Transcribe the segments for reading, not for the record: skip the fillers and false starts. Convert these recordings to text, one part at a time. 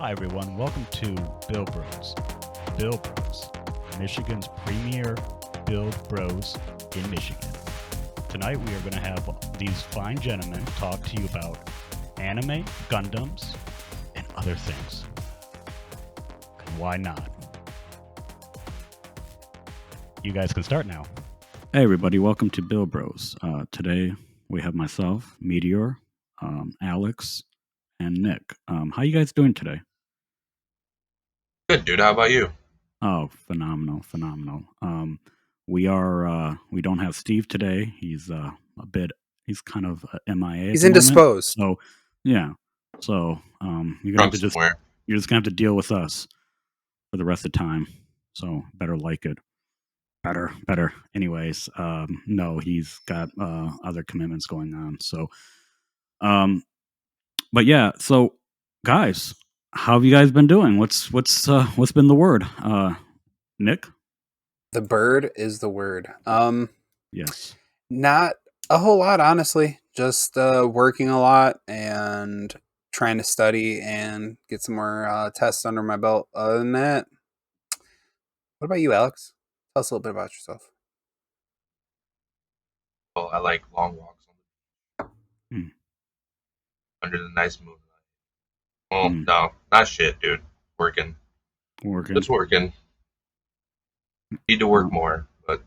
Hi, everyone. Welcome to Bill Bros. Bill Bros, Michigan's premier build bros in Michigan. Tonight, we are going to have these fine gentlemen talk to you about anime, Gundams, and other things. And why not? You guys can start now. Hey everybody, welcome to Bill Bros. Today we have myself, Meteor, Alex, and Nick. How you guys doing today? Good, dude. How about you? Oh, phenomenal. We don't have Steve today. He's he's kind of MIA. He's indisposed. So yeah. So you're Drunk somewhere. you're just gonna have to deal with us for the rest of the time. So better like it. Better. Anyways, no, he's got other commitments going on. So, but yeah. So, guys, how have you guys been doing? What's been the word? Nick? The bird is the word. Yes. Not a whole lot, honestly. Just working a lot and trying to study and get some more tests under my belt. Other than that, what about you, Alex? Tell us a little bit about yourself. Well, I like long walks Hmm. under the nice moonlight. Oh, no, not shit, dude. Working. Just working. Need to work more, but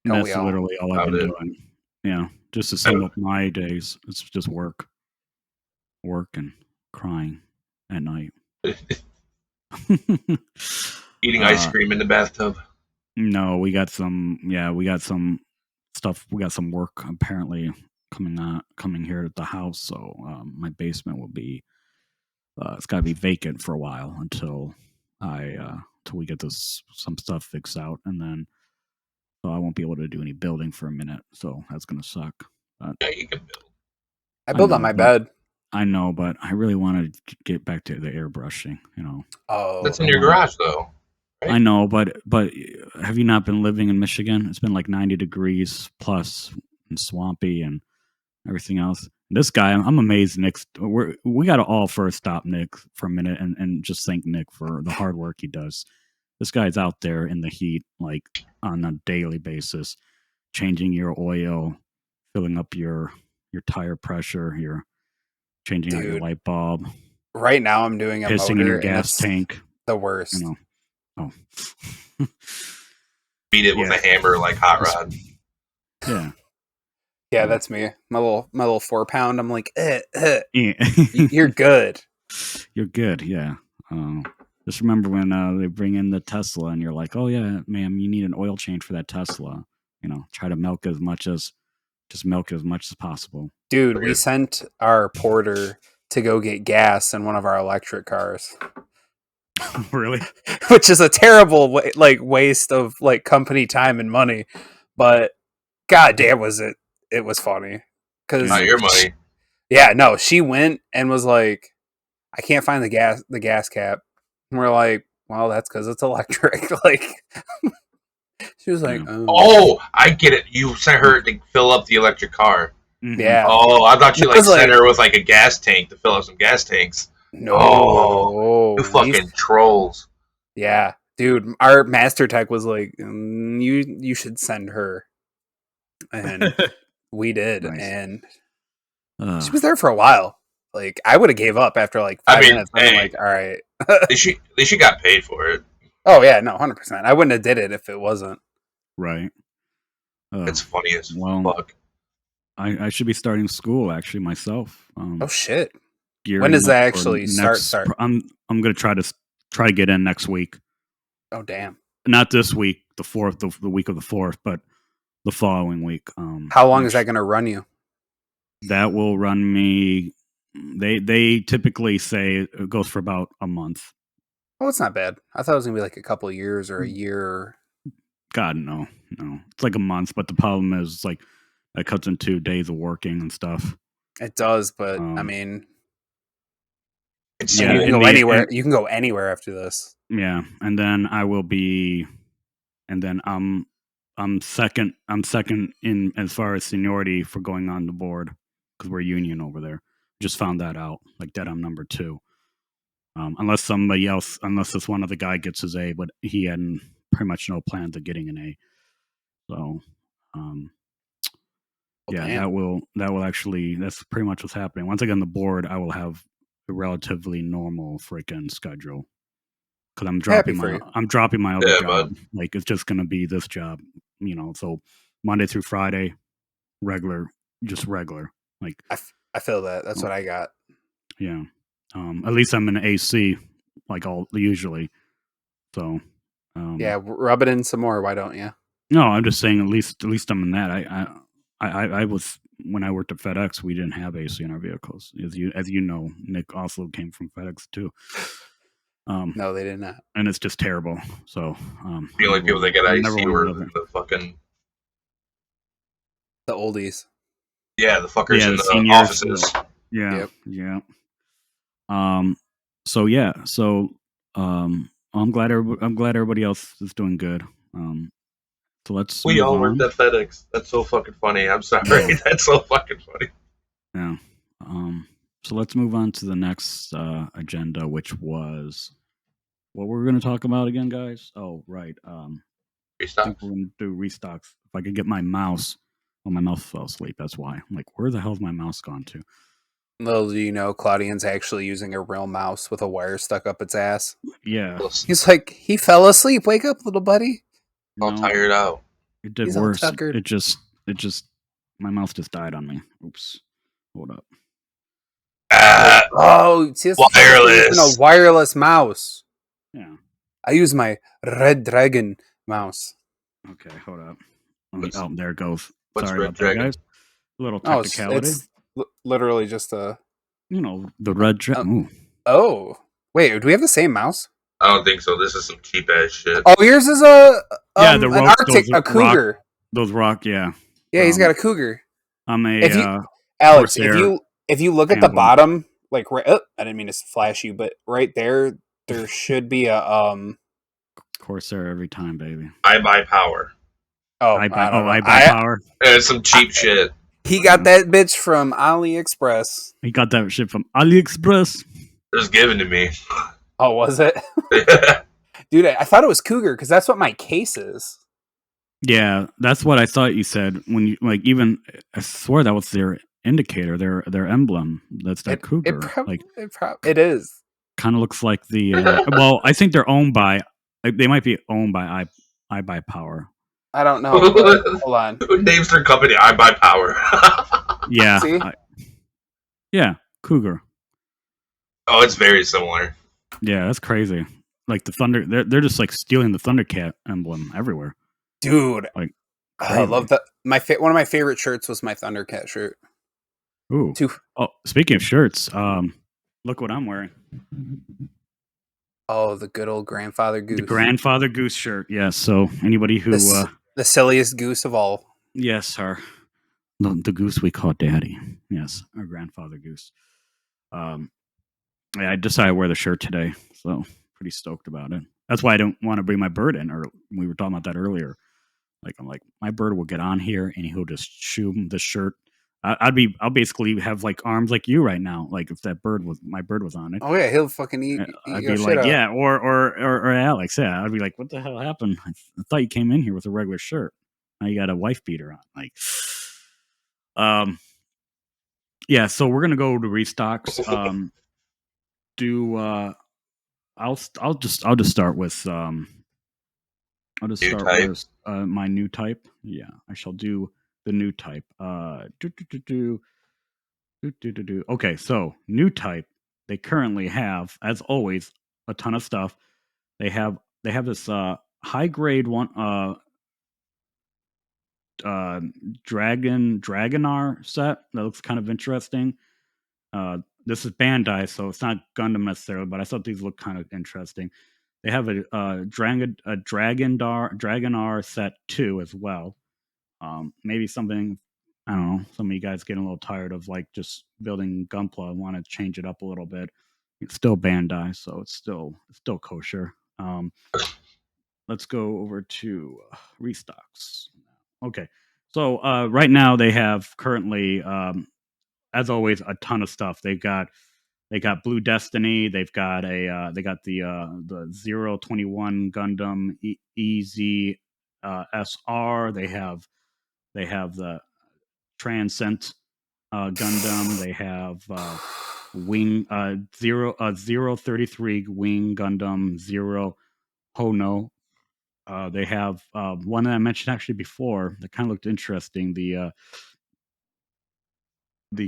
And Don't that's we all? literally all I've About been it. doing. Yeah. Just to sum up my days, it's just work and crying at night. eating ice cream in the bathtub. No, we got some stuff. We got some work apparently coming here at the house. So my basement will be it's got to be vacant for a while until we get some stuff fixed out, and then so I won't be able to do any building for a minute. So that's gonna suck. Yeah, you can build. I build on my bed. I know, but I really want to get back to the airbrushing. Oh, That's in your garage, though. Right? I know, but have you not been living in Michigan? It's been like 90 degrees plus and swampy and everything else. This guy, I'm amazed. We got to all first stop Nick for a minute and just thank Nick for the hard work he does. This guy's out there in the heat, like on a daily basis, changing your oil, filling up your tire pressure, you're changing out your light bulb. Right now I'm doing a pissing motor in your and gas it's tank. the worst. Oh. Beat it with a hammer like Hot Rod. Yeah. Yeah, that's me. My little 4-pound. I'm like, Yeah. you're good. You're good, yeah. Just remember when they bring in the Tesla and you're like, oh yeah, ma'am, you need an oil change for that Tesla. Try to milk as much as possible. Dude, we sent our porter to go get gas in one of our electric cars. Really? Which is a terrible waste of company time and money, but goddamn was it was funny because Not your money. She went and was like, I can't find the gas cap, and we're like, well, that's because it's electric. She was like, oh, I get it. You sent her to fill up the electric car. Mm-hmm. Yeah. Oh, I thought you sent her with like a gas tank to fill up some gas tanks. No. Oh, you fucking trolls. Yeah, dude. Our master tech was like, you should send her, and we did, Nice. and she was there for a while. Like, I would have gave up after like 5 minutes. I'm like, all right. At least she got paid for it. Oh yeah, no, 100%. I wouldn't have did it if it wasn't. Right. It's funny as fuck. I should be starting school actually myself. Oh shit! When does that actually start? I'm gonna try to get in next week. Oh damn! Not this week, the week of the 4th, but the following week. How long is that gonna run you? That will run me. They typically say it goes for about a month. Oh, it's not bad. I thought it was gonna be like a couple of years or a year. God, no. It's like a month, but the problem is like that cuts into days of working and stuff. It does, but I mean, you can go anywhere. You can go anywhere after this. Yeah, and then I will be, and then I'm second. I'm second in as far as seniority for going on the board because we're union over there. Just found that out, like that I'm number 2. Unless this one other guy gets his A, but he had pretty much no plans of getting an A. So, that will actually, that's pretty much what's happening. Once I get on the board, I will have a relatively normal freaking schedule. Because I'm dropping my other job. Bud. Like it's just gonna be this job, So Monday through Friday, regular. Like I feel that. That's what I got. Yeah. At least I'm in AC, like usually. So. Yeah, rub it in some more. Why don't you? No, I'm just saying. At least I'm in that. I was when I worked at FedEx. We didn't have AC in our vehicles, as you know. Nick also came from FedEx too. No, they did not, and it's just terrible. So the only people that get AC were the fucking the oldies. Yeah, the fuckers in the seniors, offices. Yeah, yep. So I'm glad everybody else is doing good. So let's. We all worked at FedEx. That's so fucking funny. I'm sorry. That's so fucking funny. Yeah. So let's move on to the next agenda, which was what we're going to talk about again, guys. Oh, right. Restocks. I think we're going to do restocks. If I could get my mouse. Well, my mouse fell asleep. That's why. I'm like, where the hell's my mouse gone to? Little do you know, Claudian's actually using a real mouse with a wire stuck up its ass. Yeah. He's like, he fell asleep. Wake up, little buddy. All tired out. It did worse. It just, my mouse just died on me. Oops. Hold up. See, this wireless. A wireless mouse. Yeah. I use my Red Dragon mouse. Okay, hold up. There it goes. What's Sorry Red about Dragon? that, guys. A little technicality. It's literally just a... the Red Dragon. Oh. Wait, do we have the same mouse? I don't think so. This is some cheap ass shit. Oh, yours is a cougar. Those rock, yeah. Yeah, he's got a cougar. I'm a Alex, if you look at the bottom, like right, I didn't mean to flash you, but right there should be a Corsair every time, baby. I buy power. I buy power. It's some cheap shit. He got that bitch from AliExpress. He got that shit from AliExpress. It was given to me. Oh, was it? Dude, I thought it was cougar because that's what my case is. Yeah, that's what I thought you said when you I swear that was their indicator, their emblem. That's that cougar. It is. Kind of looks like the. Well, I think they're owned by. They might be owned by I Buy Power. I don't know. Hold on. Who names their company I Buy Power? Yeah. See? Cougar. Oh, it's very similar. Yeah, that's crazy. Like the Thunder, they're just like stealing the Thundercat emblem everywhere. Dude, like I love that. One of my favorite shirts was my Thundercat shirt. Ooh. Oh, speaking of shirts, look what I'm wearing. Oh, the good old Grandfather Goose. The Grandfather Goose shirt. Yes. So anybody who the silliest goose of all. Yes, the goose we call Daddy. Yes, our Grandfather Goose. I decided to wear the shirt today, so pretty stoked about it. That's why I don't want to bring my bird in. Or we were talking about that earlier. Like I'm like, my bird will get on here and he'll just shoe the shirt. I'll basically have like arms like you right now. Like if my bird was on it. Oh yeah, he'll fucking eat. I'd be like, yeah, or Alex, yeah. I'd be like, what the hell happened? I thought you came in here with a regular shirt. Now you got a wife beater on. Like, yeah. So we're gonna go to restocks. I'll just start with my new type. Yeah, I shall do the new type. Okay, so new type. They currently have, as always, a ton of stuff. They have this high grade one Dragonar set that looks kind of interesting. This is Bandai, so it's not Gundam necessarily, but I thought these look kind of interesting. They have a Dragonar set 2 as well. Maybe something, I don't know, some of you guys getting a little tired of like just building Gunpla and want to change it up a little bit. It's still Bandai, so it's still kosher. Let's go over to restocks. Okay, so right now they have currently as always, a ton of stuff. They got Blue Destiny. They got the 021 Gundam EZ SR. They have the Transcent Gundam. They have Wing 033 Wing Gundam 0 Hono. They have one that I mentioned actually before that kind of looked interesting. The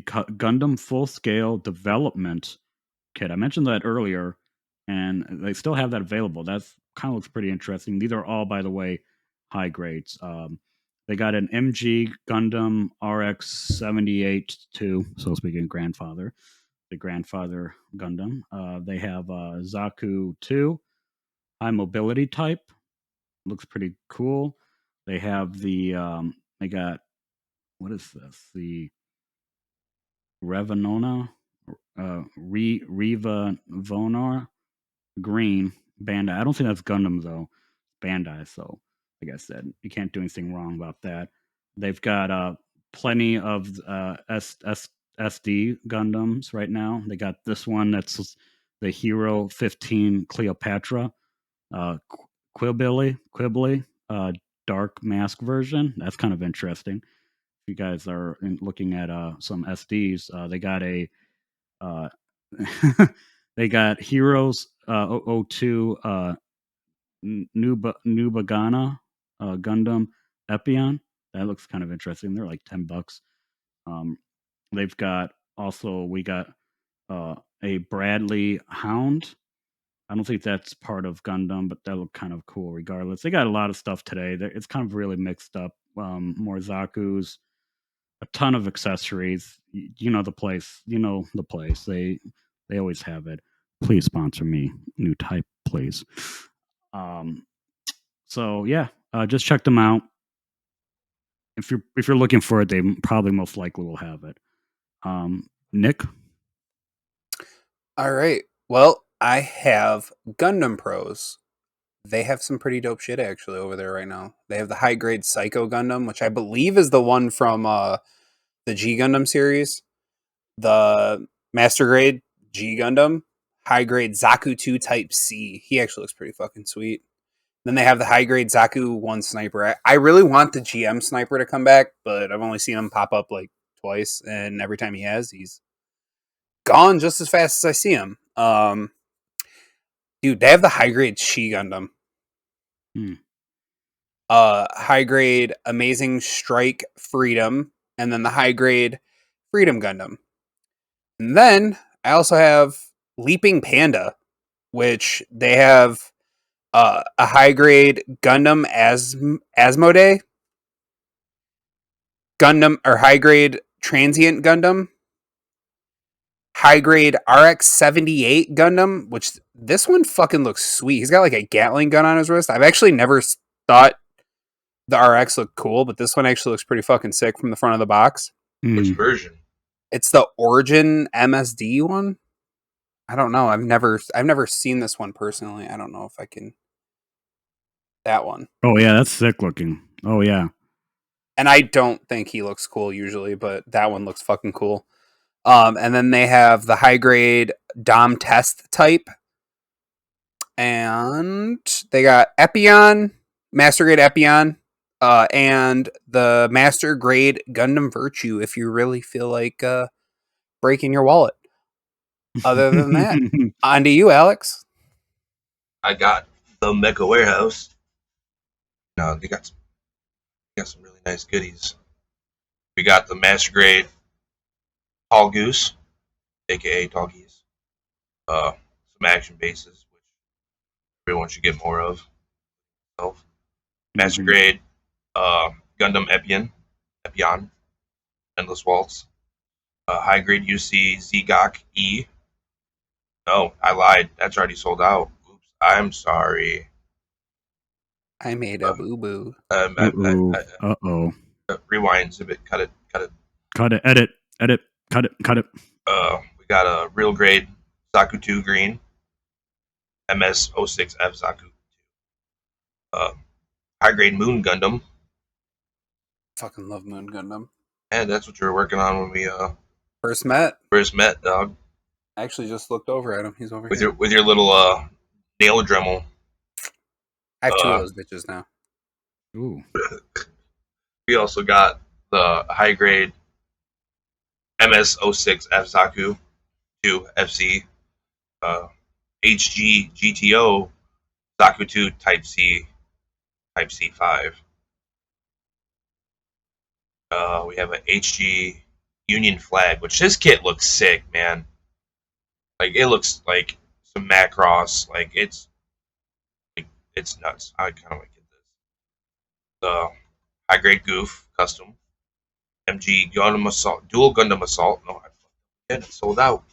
Gundam Full Scale Development Kit. I mentioned that earlier, and they still have that available. That kind of looks pretty interesting. These are all, by the way, high grades. They got an MG Gundam RX 78 2, so speaking grandfather, the grandfather Gundam. They have Zaku 2, high mobility type. Looks pretty cool. They have they got, what is this? The Revanona, Riva Vonar Green Bandai. I don't think that's Gundam though. Bandai. So, like I said, you can't do anything wrong about that. They've got plenty of SD Gundams right now. They got this one that's the Hero 15 Cleopatra, Quibbly, Dark Mask version. That's kind of interesting. If you guys are looking at some SDs, they got a they got Heroes 02 Nubagana Gundam Epion. That looks kind of interesting. They're like $10. They've got we got a Bradley Hound. I don't think that's part of Gundam, but that looked kind of cool regardless. They got a lot of stuff today. It's kind of really mixed up. More Zaku's, a ton of accessories. You know the place. They always have it. Please sponsor me. New type, please. So yeah, just check them out. If you're looking for it, they probably most likely will have it. Nick? All right. Well, I have Gundam Pros. They have some pretty dope shit actually over there right now. They have the high grade Psycho Gundam, which I believe is the one from the G Gundam series. The Master Grade G Gundam, high grade Zaku 2 Type C. He actually looks pretty fucking sweet. Then they have the high grade Zaku 1 Sniper. I really want the GM Sniper to come back, but I've only seen him pop up like twice, and every time he has, he's gone just as fast as I see him. Dude, they have the high grade Shi Gundam. High grade Amazing Strike Freedom, and then the high grade Freedom Gundam. And then I also have Leaping Panda, which they have a high grade Gundam Asmodee, Gundam or high grade Transient Gundam, high grade RX 78 Gundam, which this one fucking looks sweet. He's got like a Gatling gun on his wrist. I've actually never thought the RX looked cool, but this one actually looks pretty fucking sick from the front of the box. Which version? It's the Origin MSD one. I don't know. I've never seen this one personally. I don't know if I can. That one. Oh yeah, that's sick looking. Oh yeah. And I don't think he looks cool usually, but that one looks fucking cool. And then they have the high grade Dom Test type, and they got Epion, Master Grade Epion, and the Master Grade Gundam Virtue. If you really feel like breaking your wallet. Other than that, on to you, Alex. I got the Mecha Warehouse. No, they got some really nice goodies. We got the Master Grade Tall Goose, aka Tall Geese. Some action bases, which everyone should get more of. Master Grade Gundam Epion, Endless Waltz. High Grade UC Zgok E. No, I lied. That's already sold out. Oops, I'm sorry. I made a boo boo. Uh-oh. Rewind, zip it, cut it. Cut it, edit, cut it. We got a real grade Zaku 2 green, MS-06F Zaku 2. High grade Moon Gundam. Fucking love Moon Gundam. And that's what you were working on when we First met. First met, dog. I actually just looked over at him. He's over With here. your little nail Dremel. I have two of those bitches now. Ooh. We also got the high grade MS-06 F Zaku 2 FC HG GTO Zaku 2 Type C5. We have an HG Union flag, which this kit looks sick, man. Like it looks like some Macross, like it's nuts. I kind of like it. The high grade Goof custom MG Gundam Assault, dual Gundam Assault. No, it's sold out.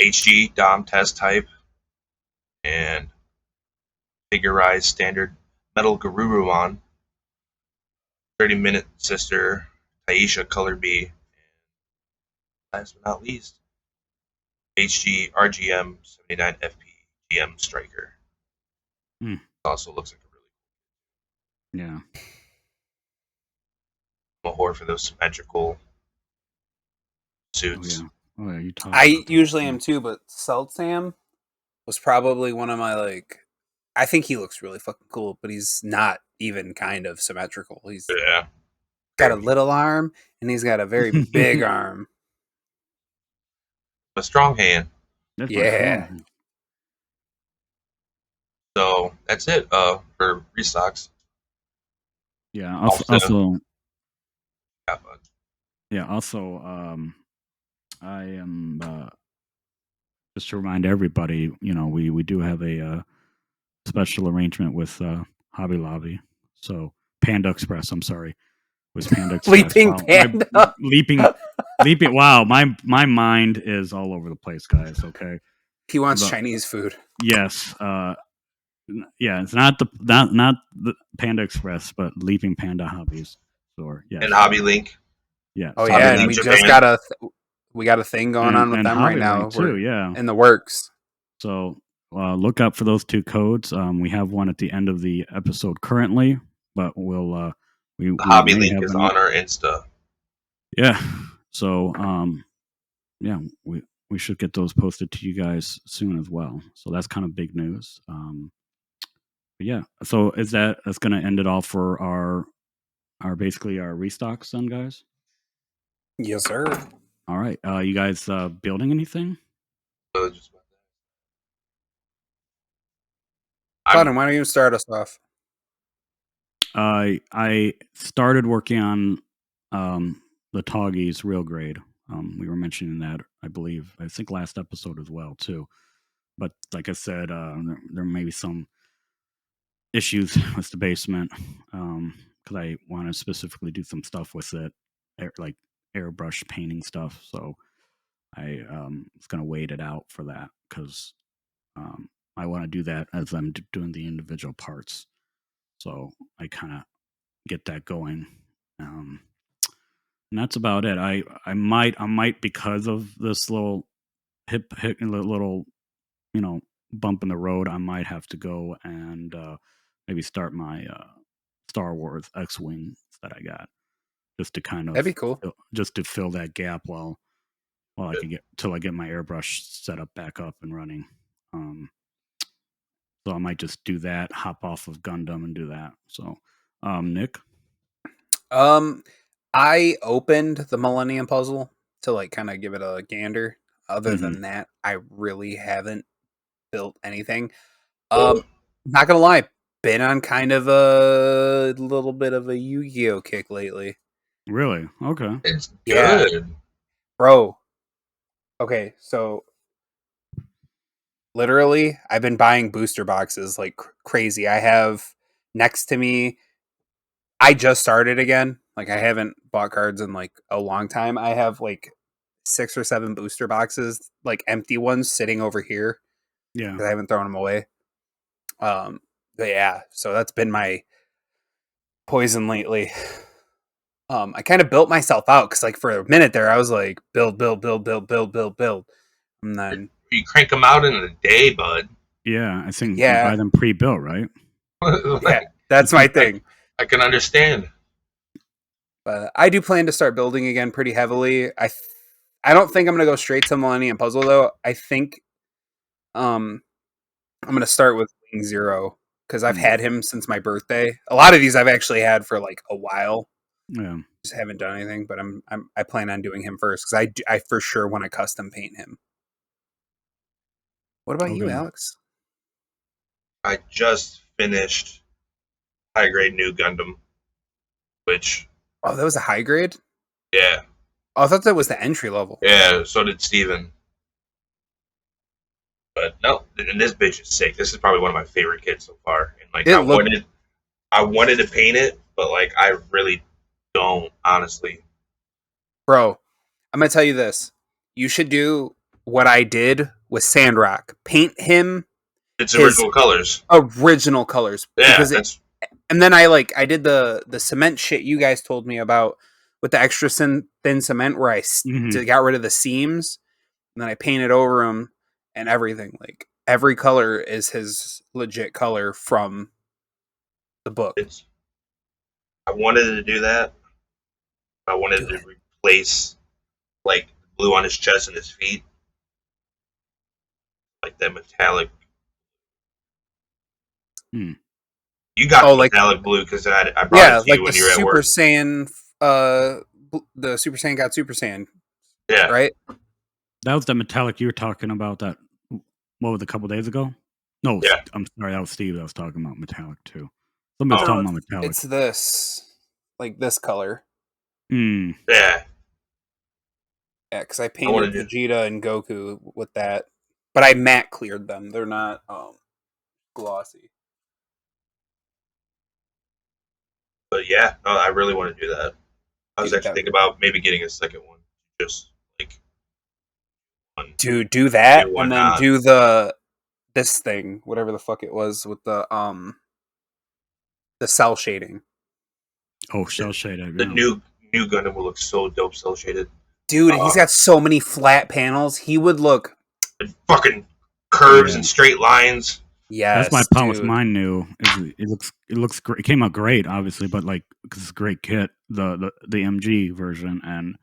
HG Dom test type and figurized standard metal Garurumon. 30-minute sister Taisha Color B. And last but not least, HG RGM 79 FP GM Striker. Also looks like a really Yeah. I'm a whore for those symmetrical suits. Oh yeah. You talk. I usually am too, but Seltsam was probably one of my I think he looks really fucking cool, but he's not even kind of symmetrical. He's got a little arm and he's got a very big arm. A strong hand. That's Yeah. fun. So that's it for restocks. Yeah. Also- Also. Yeah, but Yeah. Also. I am just to remind everybody. We do have a special arrangement with Hobby Lobby. So Panda Express. I'm sorry. Was Panda Express? Leaping Panda. Leaping. Wow. My mind is all over the place, guys. Okay. He wants Chinese food. Yes. Yeah, it's not the Panda Express, but Leaping Panda Hobbies store. Yes. and Hobby Link. Yeah. Oh Hobby yeah, Link and we Japan. just got we got a thing going on with and them Hobby right now. Link too. We're Yeah. in the works. So look up for those two codes. We have one at the end of the episode currently, but we'll The Hobby may Link have is an- on our Insta. Yeah. So yeah, we should get those posted to you guys soon as well. So that's kind of big news. But yeah. So that's going to end it all for our basically our restocks then, guys? Yes, sir. All right. You guys building anything? So just- Button, why don't you start us off? I started working on the Toggies real grade. We were mentioning that, I think last episode as well too. But like I said, there may be some issues with the basement because I want to specifically do some stuff with it, like airbrush painting stuff. So I was going to wait it out for that because I want to do that as I'm doing the individual parts. So I kind of get that going. And that's about it. I might because of this little little bump in the road, I might have to go and maybe start my Star Wars X-Wing that I got just to kind of That'd be cool. just to fill that gap while I can get my airbrush set up back up and running. So I might just do that, hop off of Gundam and do that. So Nick? I opened the Millennium Puzzle to kind of give it a gander. Other than that, I really haven't built anything. Not gonna lie, been on kind of a little bit of a Yu-Gi-Oh kick lately. Really? Okay. It's Yeah. good. Bro. Okay, so literally, I've been buying booster boxes like crazy. I have next to me, I just started again. I haven't bought cards in a long time. I have 6 or 7 booster boxes, empty ones sitting over here. Yeah. Because I haven't thrown them away. But yeah, so that's been my poison lately. I kind of built myself out because for a minute there, I was like, build. And then You crank them out in a day, bud. Yeah, I think Yeah. you buy them pre-built, right? yeah, that's my thing. I can understand. But I do plan to start building again pretty heavily. I don't think I'm gonna go straight to Millennium Puzzle though. I think I'm gonna start with Wing Zero because I've had him since my birthday. A lot of these I've actually had for like a while. Yeah. Just haven't done anything, but I plan on doing him first because I for sure want to custom paint him. What about you, Okay. Alex? I just finished high grade new Gundam, which Oh, that was a high grade? yeah, Oh, I thought that was the entry level. yeah. So did Steven. But no, and this bitch is sick. This is probably one of my favorite kits so far. And like I wanted to paint it, but like I really don't, honestly. Bro, I'm gonna tell you this. You should do what I did with Sandrock. Paint him It's original colors. original colors. Yeah, And then I did the cement shit you guys told me about with the extra thin cement where I got rid of the seams, and then I painted over them and everything. Like every color is his legit color from the book. I wanted to do that. I wanted to replace like blue on his chest and his feet, like that metallic. You got the metallic blue because I brought it to you when you were at work. Saiyan, the Super Saiyan got Super Saiyan. Yeah, right. That was the metallic you were talking about. That what was a couple days ago? No, yeah. I'm sorry, that was Steve. I was talking about metallic too. Somebody was talking about metallic. It's this color. Yeah. Yeah, because I painted Vegeta and Goku with that, but I matte cleared them. They're not glossy. But yeah, no, I really want to do that. I was actually thinking about maybe getting a second one, just like one. Dude, do that and then do this thing, whatever the fuck it was, with the cell shading. Oh, cell shaded. The new Gundam will look so dope, cell shaded. Dude, he's got so many flat panels. He would look fucking curves and straight lines. Yeah, that's my problem with mine new. It looks great. It came out great, obviously, but like because it's a great kit, the MG version, and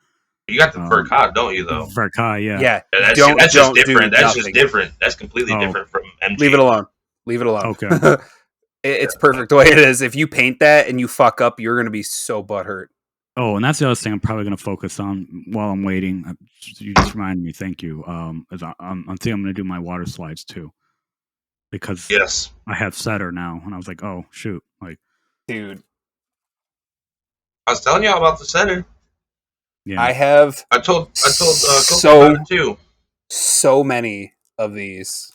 you got the Verkai, don't you? Though Verkai, yeah. Yeah, that's just different. That's just different. That's completely different from MG. Leave it alone. Leave it alone. Okay, it's perfect the way it is. If you paint that and you fuck up, you're gonna be so butthurt. Oh, and that's the other thing I'm probably going to focus on while I'm waiting. You just reminded me. Thank you. I'm going to do my water slides too, because I have setter now, and I was like, oh shoot, like, dude, I was telling y'all about the setter. Yeah, I have. I told Coco about it too. So many of these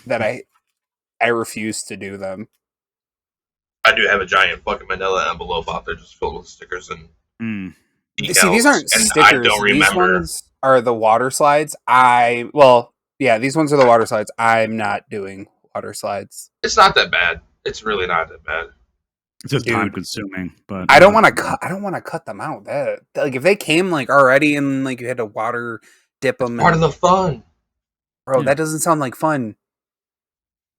that I refuse to do them. I do have a giant fucking manila envelope out there just filled with stickers and decals. See, these aren't stickers. I don't remember. These ones are the water slides. These ones are the water slides. I'm not doing water slides. It's not that bad. It's really not that bad. It's just time consuming, but I don't want to cut. I don't want to cut them out. That like if they came like already and like you had to water dip them. Part of the fun, bro. Yeah. That doesn't sound like fun.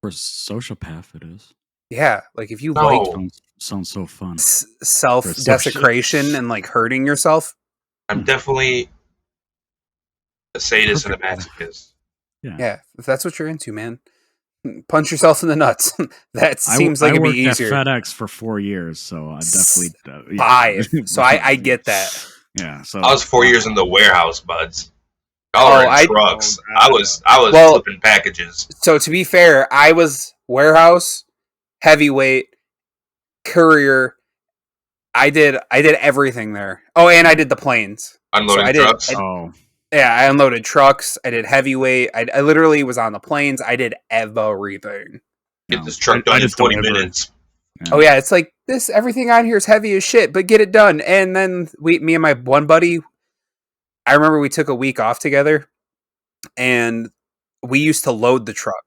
For sociopath, it is. Yeah, like if you sounds so fun. Self desecration and like hurting yourself. I'm definitely a sadist and a masochist. Yeah, if that's what you're into, man, punch yourself in the nuts. That seems like it'd be easier. I worked at FedEx for 4 years, so I definitely 5. So I get that. Yeah, so I was 4 years in the warehouse, buds. Y'all were in trucks. I was flipping packages. So to be fair, I was warehouse, heavyweight, courier. I did everything there. Oh, and I did the planes. Unloading trucks. Yeah, I unloaded trucks. I did heavyweight. I literally was on the planes. I did everything. Get this truck done in 20 minutes. Yeah. Oh yeah, it's like this. Everything on here is heavy as shit, but get it done. And then me and my one buddy, I remember we took a week off together, and we used to load the truck.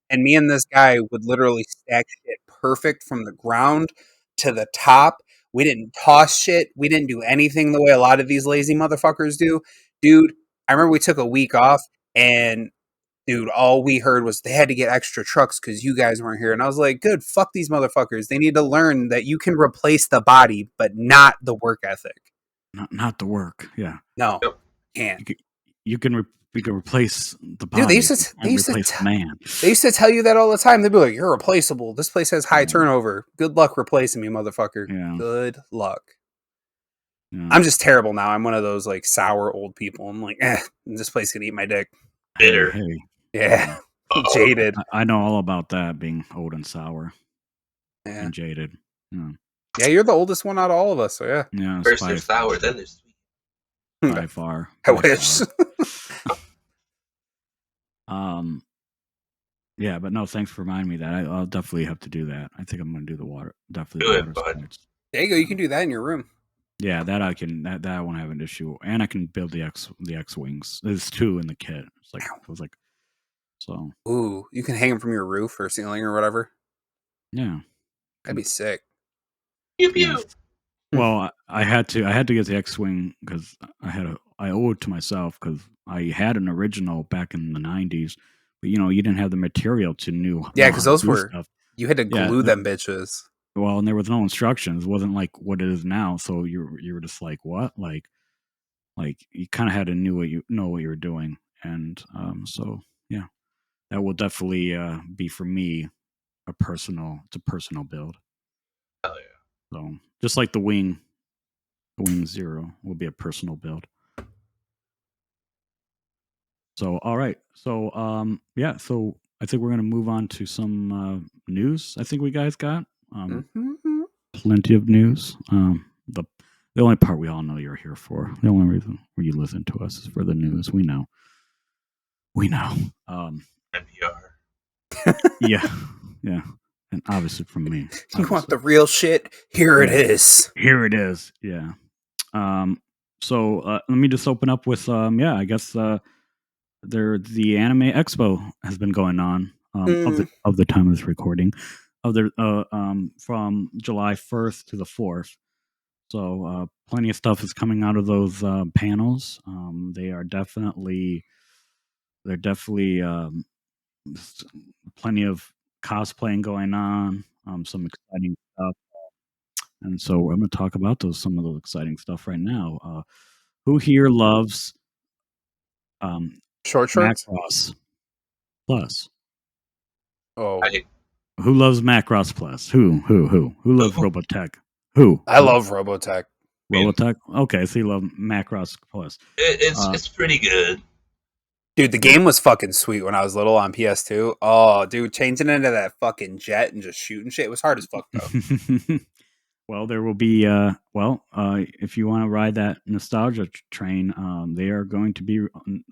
And me and this guy would literally stack shit perfect from the ground to the top. We didn't toss shit. We didn't do anything the way a lot of these lazy motherfuckers do. Dude, I remember we took a week off, and dude, all we heard was they had to get extra trucks because you guys weren't here. And I was like, good, fuck these motherfuckers. They need to learn that you can replace the body, but not the work ethic. Not the work. Yeah. No, Yep. can't. You can replace the body. Dude, they used to replace the man. They used to tell you that all the time. They'd be like, you're replaceable. This place has high turnover. Good luck replacing me, motherfucker. Yeah. Good luck. Yeah. I'm just terrible now. I'm one of those like sour old people. I'm like, this place can eat my dick. Bitter. Hey, Yeah. Uh-oh. Jaded. I know all about that, being old and sour Yeah. and jaded. Yeah, you're the oldest one out of all of us. So yeah. Yeah. First they're sour, then they're sweet. By far. I by wish. far. Yeah, but no, thanks for reminding me that. I'll definitely have to do that. I think I'm going to do the water. Definitely Do the it, water bud. sports. There you go. You can do that in your room. Yeah, that I can. That I won't have an issue, and I can build the X wings. There's 2 in the kit. It was like so. Ooh, you can hang them from your roof or ceiling or whatever. Yeah, That'd be sick. Pew pew. yes. Well, I had to get the X-wing because I owe it to myself because I had an original back in the '90s, but you didn't have the material to know Yeah, how because to those do were stuff. you had to Yeah, glue them bitches. Well, and there was no instructions. It wasn't like what it is now. So you were just like, what? Like you kind of had to know what you were doing. And so yeah, that will definitely be for me it's a personal build. Hell yeah. So just like the Wing 0 will be a personal build. So all right. So yeah, so I think we're gonna move on to some news. I think we guys got. Mm-hmm. Plenty of news. The only part we all know you're here for. The only reason you listen to us is for the news. We know. NPR. Yeah, and obviously from me. You want the real shit? Here it is. Here it is. Yeah. So let me just open up with I guess the Anime Expo has been going on of the time of this recording from July 1st to the 4th. So plenty of stuff is coming out of those panels. They're definitely plenty of cosplaying going on. Some exciting stuff, and so I'm going to talk about some of those exciting stuff right now. Who here loves Short shorts? Macross Plus? Oh, Who loves Macross Plus? Who loves Robotech? Who? I love Robotech. Robotech? Okay, so you love Macross Plus. It's pretty good. Dude, the game was fucking sweet when I was little on PS2. Oh, dude, changing into that fucking jet and just shooting shit, it was hard as fuck though. Well, there will be if you want to ride that nostalgia train, they are going to be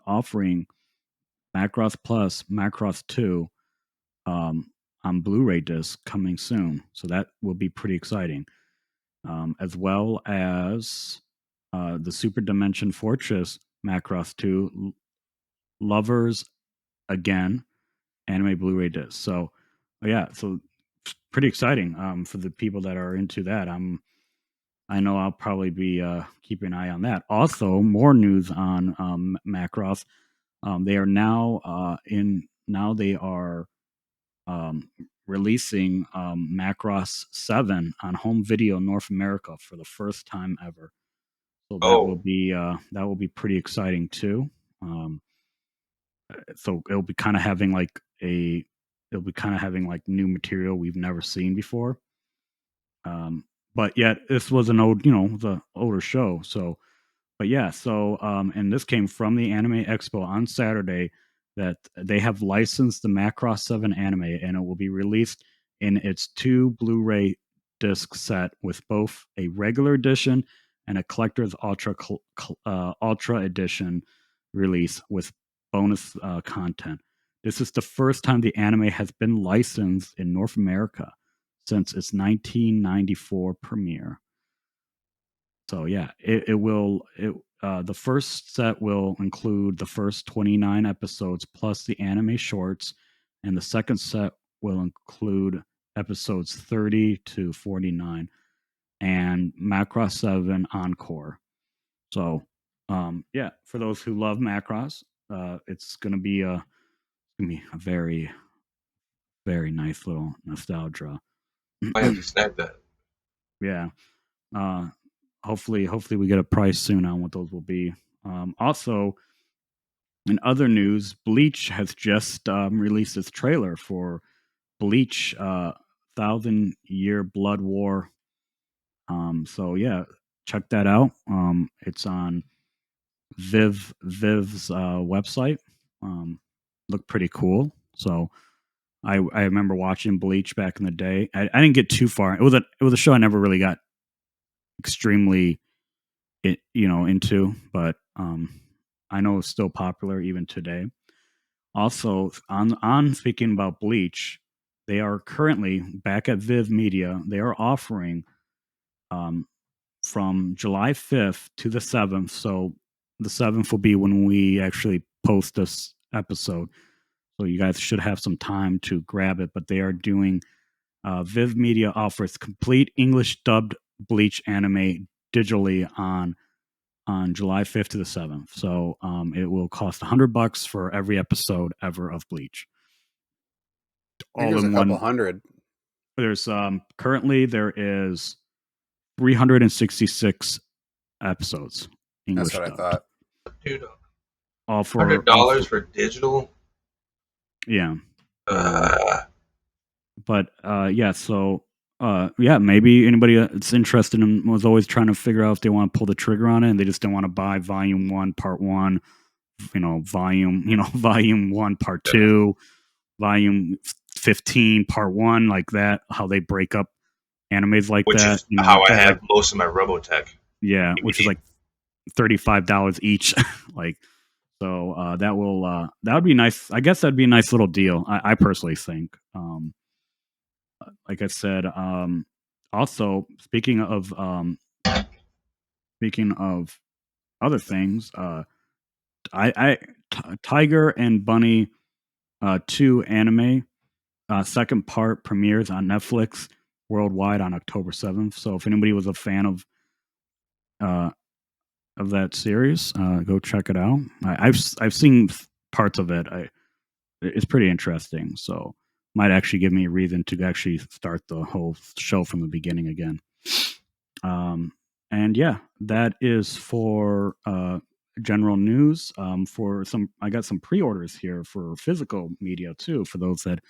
offering Macross Plus, Macross 2 on Blu-ray disc coming soon. So that will be pretty exciting. As well as the Super Dimension Fortress Macross 2 Lovers Again anime Blu-ray disc. So yeah, so pretty exciting for the people that are into that. I know I'll probably be keeping an eye on that. Also, more news on Macross. They are now they are releasing Macross 7 on home video North America for the first time ever. So that will be pretty exciting too. So it'll be kind of having like new material we've never seen before. But yet this was an old, the older show. So, but yeah, so and this came from the Anime Expo on Saturday that they have licensed the Macross 7 anime, and it will be released in its 2 Blu-ray disc set with both a regular edition and a collector's ultra edition release with bonus content. This is the first time the anime has been licensed in North America since its 1994 premiere. So yeah, the first set will include the first 29 episodes plus the anime shorts, and the second set will include episodes 30 to 49 and Macross 7 Encore. So yeah, for those who love Macross, it's going to be gonna be a very, very nice little nostalgia. I have to snag that. Yeah. Hopefully we get a price soon on what those will be. Also, in other news, Bleach has just released its trailer for Bleach 1,000-Year Blood War. So yeah, check that out. It's on Viv's website. Looked pretty cool. So I remember watching Bleach back in the day. I didn't get too far. It was a show I never really got extremely into, but I know it's still popular even today. Also, on speaking about Bleach, they are currently back at Viv Media. They are offering from July 5th to the 7th. So the 7th will be when we actually post this episode. So you guys should have some time to grab it. But they are doing Viv Media offers complete English dubbed Bleach anime digitally on July 5th to the 7th. So it will cost $100 for every episode ever of Bleach. I think there's a couple hundred. There's currently there is 366 episodes. English That's what dubbed. I thought. Dude, All for $100 for digital. Yeah. Uh, But yeah, so yeah, maybe anybody that's interested in was always trying to figure out if they want to pull the trigger on it, and they just don't want to buy Volume 1, Part 1, Volume 1, Part 2, Volume 15, Part 1, like that. How they break up animes like which that. is how I have most of my Robotech. Yeah, which is like $35 each. Like, so that would be nice. I guess that'd be a nice little deal. I personally think. Like I said, also speaking of other things, Tiger and Bunny 2 anime second part premieres on Netflix worldwide on October 7th. So if anybody was a fan of that series, go check it out. I've seen parts of it. It's pretty interesting. So might actually give me a reason to actually start the whole show from the beginning again. And yeah, that is for general news. I got some pre-orders here for physical media too, for those that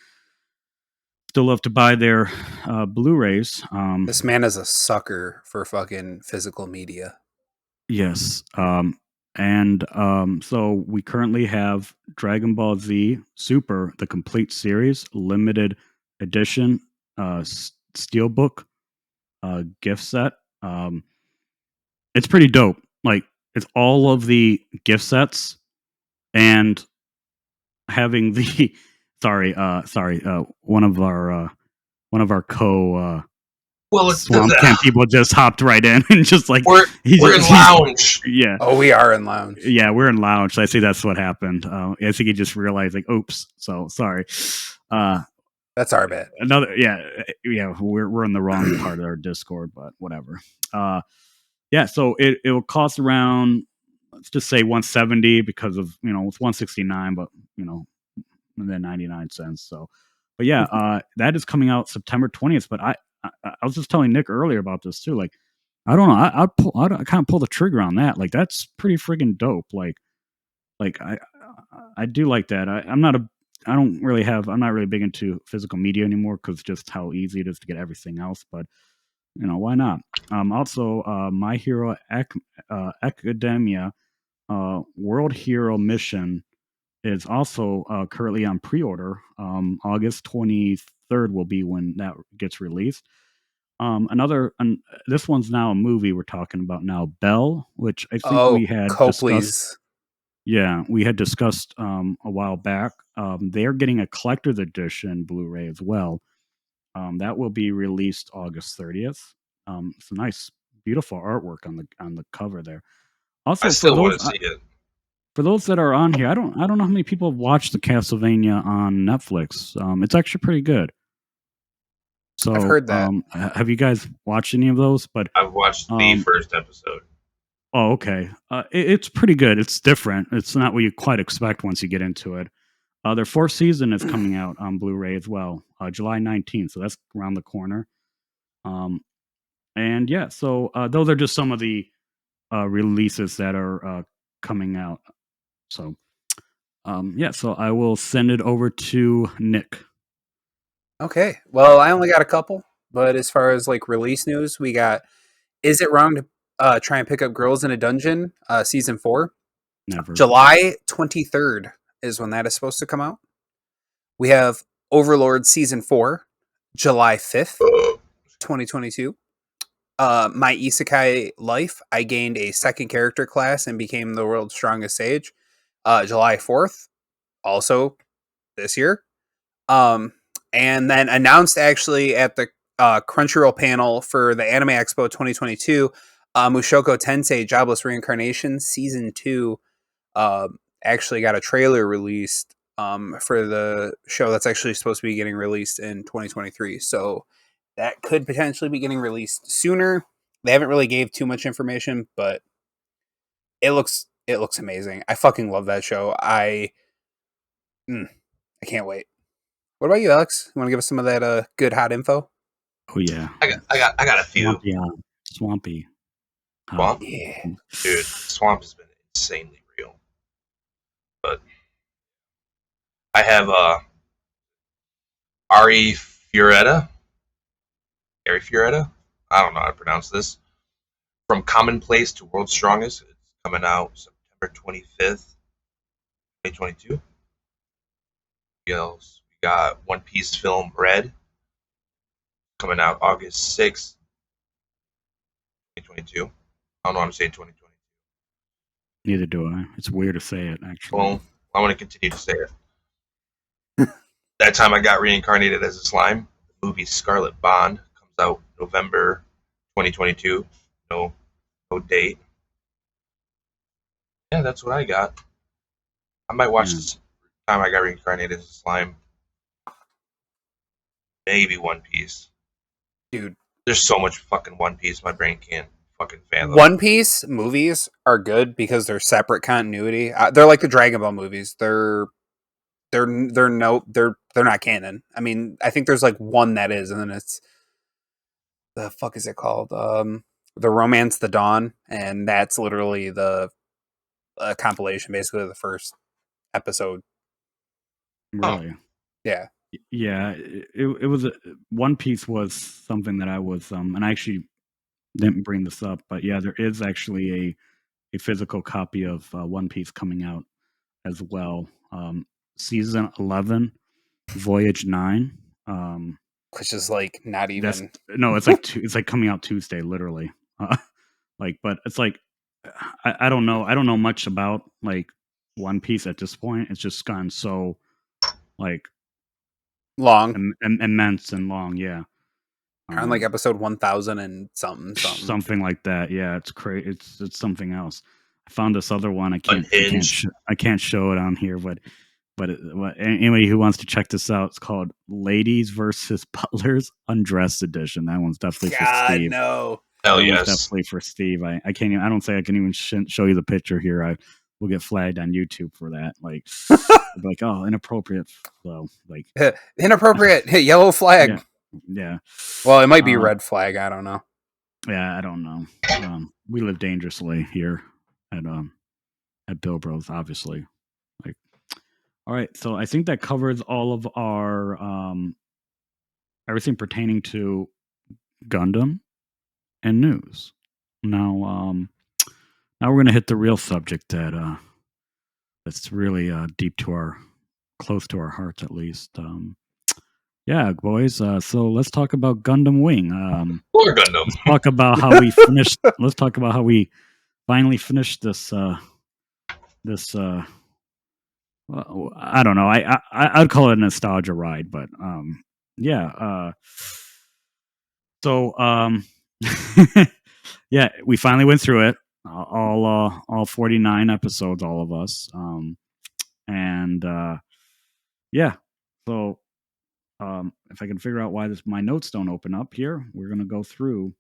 still love to buy their Blu-rays. This man is a sucker for fucking physical media. Yes. So we currently have Dragon Ball Z Super, the complete series, limited edition, steelbook, gift set. It's pretty dope. Like, it's all of the gift sets and having the one of our Swamp Camp people just hopped right in and just like we're in lounge. Yeah. Oh, we are in lounge. Yeah, we're in lounge. So I see that's what happened. I think he just realized, like, oops. So sorry. That's our bad. We're in the wrong part of our Discord, but whatever. Yeah, so it will cost around, let's just say $170 because of it's $169, but and then 99 cents. So, but yeah, that is coming out September 20th. But I was just telling Nick earlier about this too. Like, I don't know. I can't pull the trigger on that. Like, that's pretty friggin' dope. Like I do like that. I'm not really big into physical media anymore because just how easy it is to get everything else. But why not? Also, My Hero Academia World Hero Mission is also currently on pre-order. August 23rd will be when that gets released. This one's now a movie we're talking about now, Belle, which I think we had discussed. Yeah, we had discussed a while back. They are getting a collector's edition Blu-ray as well. That will be released August 30th. It's a nice, beautiful artwork on the cover there. Also, I still want to see it. For those that are on here, I don't know how many people have watched the Castlevania on Netflix. It's actually pretty good. So I've heard that. Have you guys watched any of those? But I've watched the first episode. Oh, okay. It's pretty good. It's different. It's not what you quite expect once you get into it. Their fourth season is coming out on Blu-ray as well, July 19th. So that's around the corner. And yeah, so those are just some of the releases that are coming out. So yeah, so I will send it over to Nick. Okay. Well, I only got a couple, but as far as like release news, we got Is It Wrong to Try and Pick Up Girls in a Dungeon, season 4? Never. July 23rd is when that is supposed to come out. We have Overlord season 4, July 5th, 2022. My Isekai Life, I gained a second character class and became the world's strongest sage. July 4th, also this year. And then announced actually at the Crunchyroll panel for the Anime Expo 2022, Mushoku Tensei Jobless Reincarnation Season 2 actually got a trailer released for the show that's actually supposed to be getting released in 2023. So that could potentially be getting released sooner. They haven't really gave too much information, but it looks amazing. I fucking love that show. I can't wait. What about you, Alex? You want to give us some of that good hot info? Oh yeah, I got a few. Swampy. Swamp? Yeah. Dude, Swamp has been insanely real. But I have Ari Fureta. I don't know how to pronounce this. From Commonplace to World's Strongest. It's coming out September 25th, 2022. What else? We got One Piece film Red. Coming out August 6th, 2022. I don't know why I'm saying 2022. Neither do I. It's weird to say it, actually. Well, I want to continue to say it. That time I got reincarnated as a slime. The movie Scarlet Bond comes out November 2022. No date. Yeah, that's what I got. I might watch this time I got reincarnated as a slime. Maybe One Piece. Dude. There's so much fucking One Piece, my brain can't fucking fathom. One Piece movies are good because they're separate continuity. They're like the Dragon Ball movies. They're not canon. I mean, I think there's like one that is, and then it's the fuck is it called? The Romance the Dawn, and that's literally the compilation, basically the first episode. Really? Yeah. Yeah, it was One Piece was something that I was and I actually didn't bring this up, but yeah, there is actually a physical copy of One Piece coming out as well. Season 11, Voyage 9. Which is like not even. No, it's like it's like coming out Tuesday, literally. But it's like I don't know. I don't know much about like One Piece at this point. It's just gone so like long, immense and long. Yeah, on like episode 1000 and something like that. Yeah, it's crazy. It's something else. I found this other one. I can't show it on here, but anybody who wants to check this out, it's called Ladies versus Butlers Undressed Edition. That one's definitely for Steve. No. Hell yes. Definitely for Steve. I can't even, I don't say I can even show you the picture here. I will get flagged on YouTube for that. Like, like, oh, inappropriate. So, like, inappropriate. Yellow flag. Yeah. Well, it might be red flag. I don't know. Yeah, I don't know. We live dangerously here at Bill Bros, obviously. Like, all right. So I think that covers all of our everything pertaining to Gundam and news. Now we're gonna hit the real subject that's really close to our hearts, at least. Yeah, boys. So let's talk about Gundam Wing. Or Gundam. Let's talk about how we finished. Let's talk about how we finally finished this. Well, I don't know. I'd call it a nostalgia ride, but yeah. So yeah, we finally went through it. All 49 episodes, all of us. And yeah. So if I can figure out why my notes don't open up here, we're gonna go through.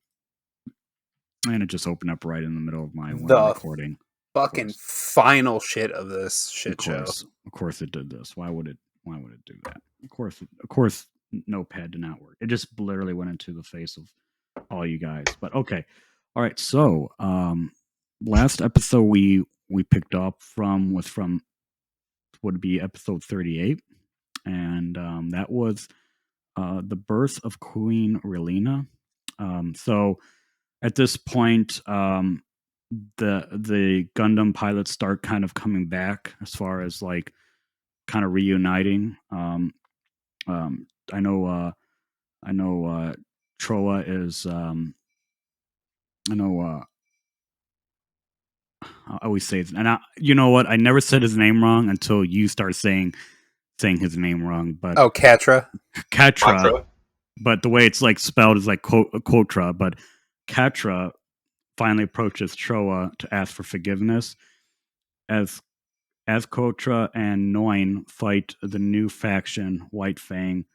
And it just opened up right in the middle of my recording. fucking final shit of this shit show. Of course, it did this. Why would it do that? Of course, Notepad did not work. It just literally went into the face of all you guys. But okay, all right. So, last episode we picked up from would be episode 38, and that was the birth of Queen Relina. So at this point, the Gundam pilots start kind of coming back as far as like kind of reuniting. I know Troa is I know I always say it, and you know what? I never said his name wrong until you start saying his name wrong. But Catra. But the way it's like spelled is like Quotra. But Catra finally approaches Troa to ask for forgiveness as Quotra and Noin fight the new faction, White Fang.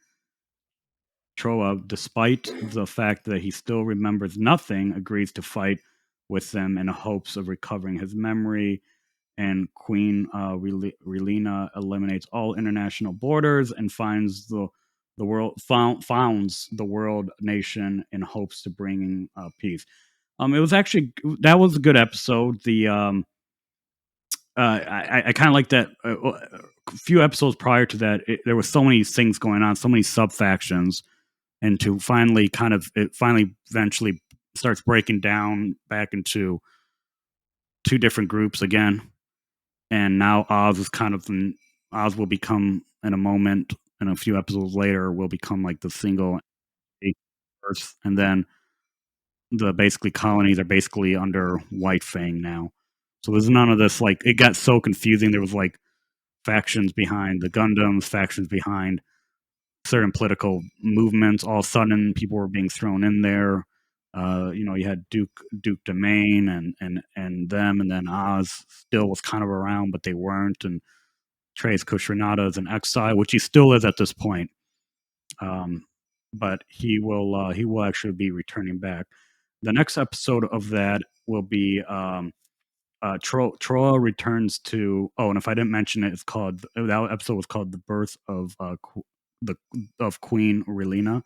Troa, despite the fact that he still remembers nothing, agrees to fight with them in hopes of recovering his memory. And Queen Relina eliminates all international borders and finds the world founds the world nation in hopes to bringing peace. It was actually that was a good episode. The I kind of like that. A few episodes prior to that, there were so many things going on, so many sub factions, and to finally eventually starts breaking down back into two different groups again. And now Oz is Oz will become in a moment, and a few episodes later will become like the single Earth, and then the basically colonies are basically under White Fang now. So there's none of this like it got so confusing. There was like factions behind the Gundams, factions behind certain political movements. All of a sudden, people were being thrown in there. You had Duke Domain and them, and then Oz still was kind of around, but they weren't. And Trace Kushrinada is in exile, which he still is at this point. But he will actually be returning back. The next episode of that will be Troa returns to. Oh, and if I didn't mention it, that episode was called "The Birth of Queen Relina."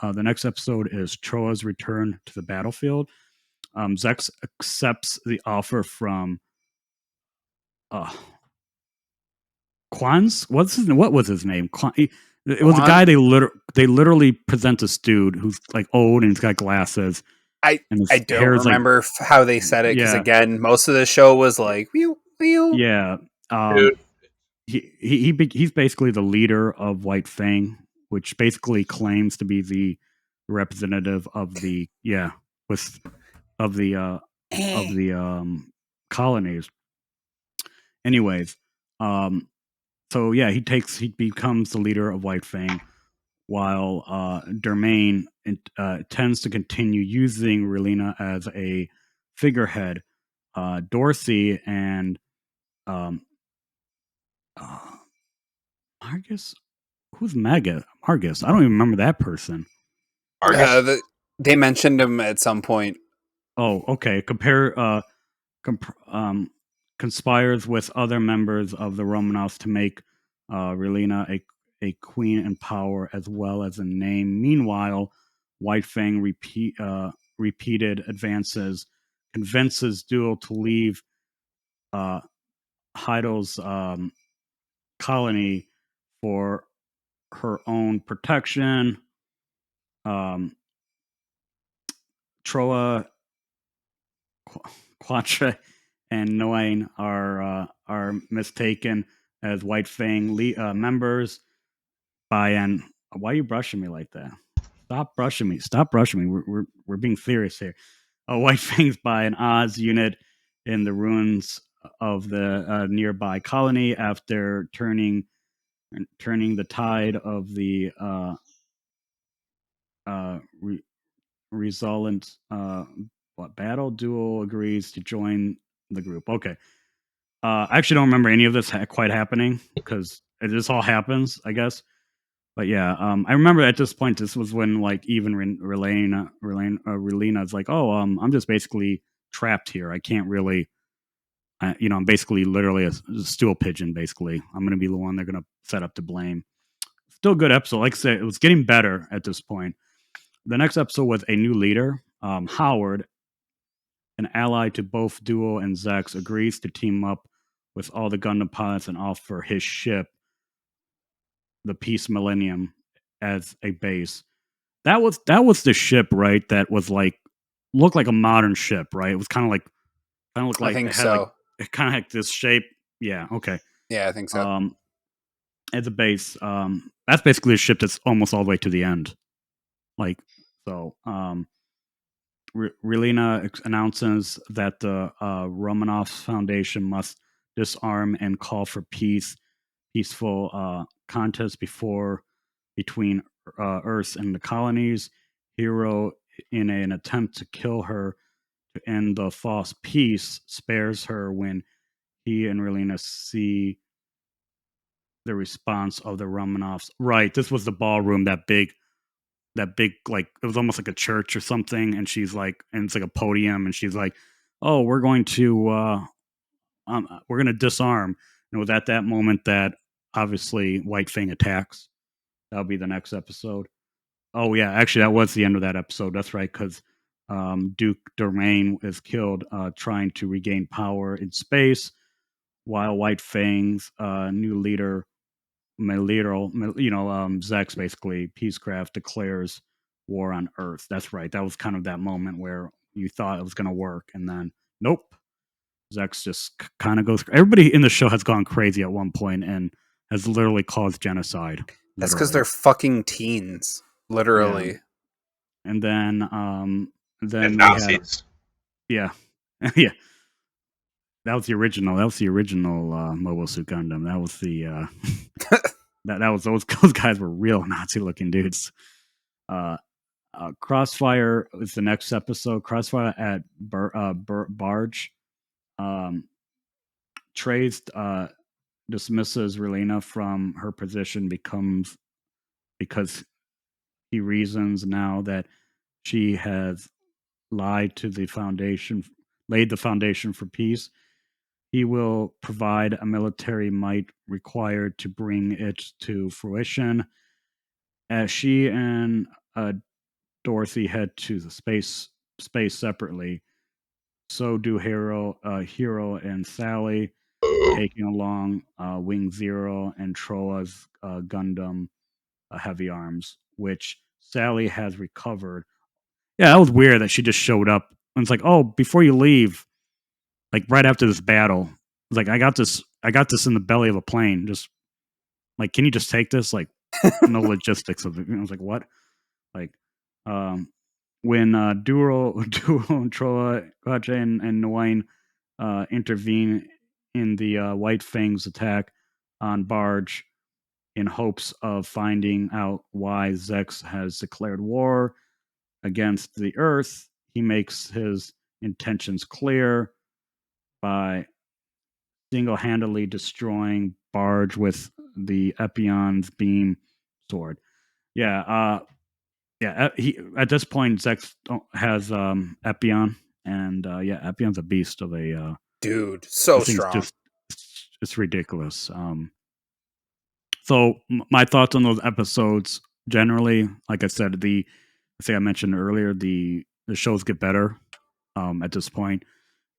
The next episode is Troa's return to the battlefield. Zex accepts the offer from Quan's. What was his name? It was a guy they literally present this dude who's like old and he's got glasses. I don't remember how they said it because again, most of the show was like whew. Yeah. He's basically the leader of White Fang, which basically claims to be the representative of the colonies. Anyways, so yeah, he becomes the leader of White Fang, while Dermain tends to continue using Relina as a figurehead. Dorsey and Margus. Who's Margus? I don't even remember that person. They mentioned him at some point. Oh, okay. Conspires with other members of the Romanovs to make Relina a queen in power as well as a name. Meanwhile, White Fang repeated advances convinces Duel to leave Heidel's colony for her own protection. Troa, Quatra, and Noain are mistaken as White Fang members by an. Why are you brushing me like that? Stop brushing me! We're being serious here. White Fangs by an Oz unit in the ruins of the nearby colony after turning the tide of the resultant battle. Duel agrees to join the group. Okay. I actually don't remember any of this quite happening because this all happens, I guess. But yeah, I remember at this point, this was when like even Relina is like, oh, I'm just basically trapped here. I can't really I'm basically literally a stool pigeon. Basically, I'm going to be the one they're going to set up to blame. Still a good episode. Like I said, it was getting better at this point. The next episode was a new leader, Howard, an ally to both Duo and Zex, agrees to team up with all the Gundam pilots and offer his ship, the Peace Millennium, as a base. That was the ship, right? That was like looked like a modern ship, right? It was kind of looked I like think it had so. like it kind of had this shape. Yeah, okay. Yeah, I think so. As a base, that's basically a ship that's almost all the way to the end. Like so, Relina announces that the Romanov Foundation must disarm and call for peaceful contest between Earth and the colonies. Hero, in an attempt to kill her to end the false peace, spares her when he and Relina see the response of the Romanovs. Right, this was the ballroom, that big, like it was almost like a church or something, and she's like, and it's like a podium, and she's like, "Oh, we're going to disarm." And it was at that moment that obviously White Fang attacks. That'll be the next episode. Oh yeah, actually that was the end of that episode. That's right, because Duke Domain is killed trying to regain power in space, while White Fang's new leader, Zex, basically Peacecraft, declares war on Earth. That's right. That was kind of that moment where you thought it was going to work, and then nope. Zex just kind of goes. Everybody in the show has gone crazy at one point and has literally caused genocide. That's because literally. they're fucking teens, literally. Yeah. And then And we had Nazis. yeah. Yeah. That was the original Mobile Suit Gundam. That was the that was those guys were real Nazi looking dudes. Crossfire is the next episode. Crossfire at Barge. Trey's dismisses Relena from her position because he reasons now that she has laid the foundation for peace. He will provide a military might required to bring it to fruition. As she and Dorothy head to the space separately, so do Hero and Sally, taking along Wing Zero and Troa's Gundam Heavy Arms, which Sally has recovered. Yeah, that was weird that she just showed up. And it's like, oh, before you leave, like right after this battle, it's like I got this in the belly of a plane. Just like, can you just take this? Like, no logistics of it. I was like, what? Like, when Duro and Troa, Gache, and Nguyen intervene in the White Fang's attack on Barge in hopes of finding out why Zex has declared war against the Earth, he makes his intentions clear by single-handedly destroying Barge with the Epion's beam sword. Yeah, he at this point Zex has Epion, and Epion's a beast of a Dude, so this thing's strong. just it's ridiculous. So my thoughts on those episodes generally, like I said, I think I mentioned earlier, the shows get better at this point.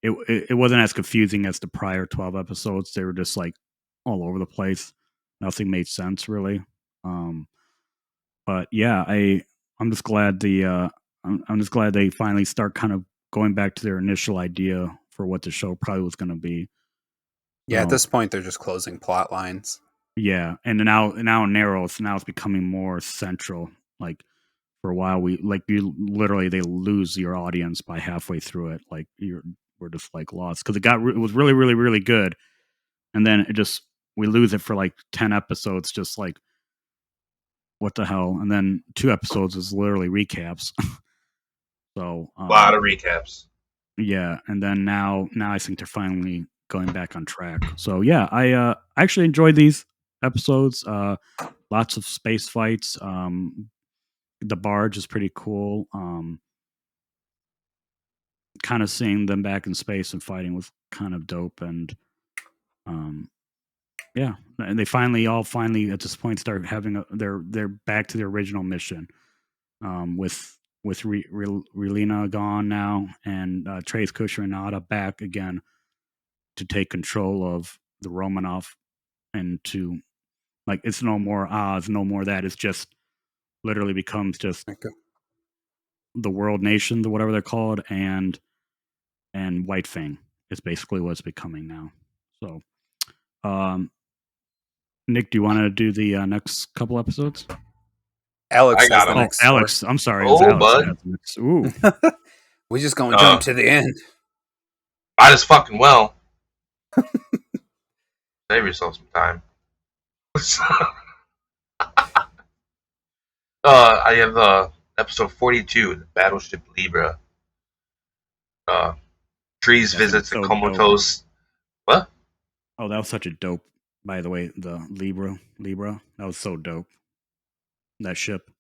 It wasn't as confusing as the prior 12 episodes. They were just like all over the place. Nothing made sense really. But yeah, I'm just glad I'm just glad they finally start kind of going back to their initial idea for what the show probably was going to be. Yeah, at this point they're just closing plot lines. Yeah, and now narrows. Now it's becoming more central. Like for a while, you literally they lose your audience by halfway through it. Like we're just like lost because it was really really really good, and then we lose it for like 10 episodes. Just like what the hell? And then 2 episodes is literally recaps. So A lot of recaps. Yeah, and then now I think they're finally going back on track. So yeah, I actually enjoyed these episodes. Lots of space fights. The barge is pretty cool. kind of seeing them back in space and fighting was kind of dope. And yeah, and they finally at this point start having they're back to their original mission, with Relina gone now, and Trace, Kusher, and Nada back again to take control of the Romanov, and to, like, it's no more Oz, no more that. It's just literally becomes just the world nation, the whatever they're called, and White Fang is basically what's becoming now. So, Nick, do you want to do the next couple episodes? Alex I got has the him. next Alex, I'm sorry. Oh, Alex bud. has the next. Ooh. We just gonna jump to the end. Might as fucking well. Save yourself some time. I have episode 42, the Battleship Libra. Trees That visits thing's a so comatose. What? Oh, that was such a dope. By the way, the Libra, that was so dope. That ship.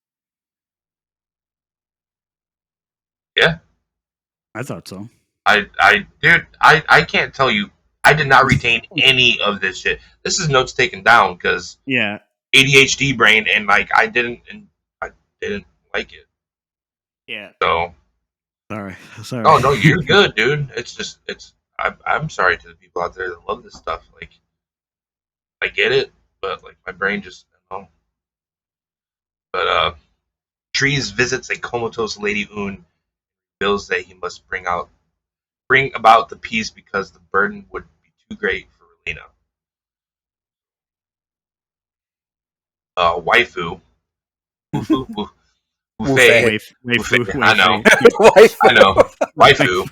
Yeah. I thought so. Dude, I can't tell you. I did not retain any of this shit. This is notes taken down because Yeah. ADHD brain, and like I didn't like it. Yeah. So. Sorry. Oh no, you're good, dude. I'm sorry to the people out there that love this stuff. Like, I get it, but like my brain just, you know. But Trees visits a comatose Lady Un, feels that he must bring about the peace because the burden would be too great for Relina. Waifu, Wufu, Wufei. I know, I know, Waifu.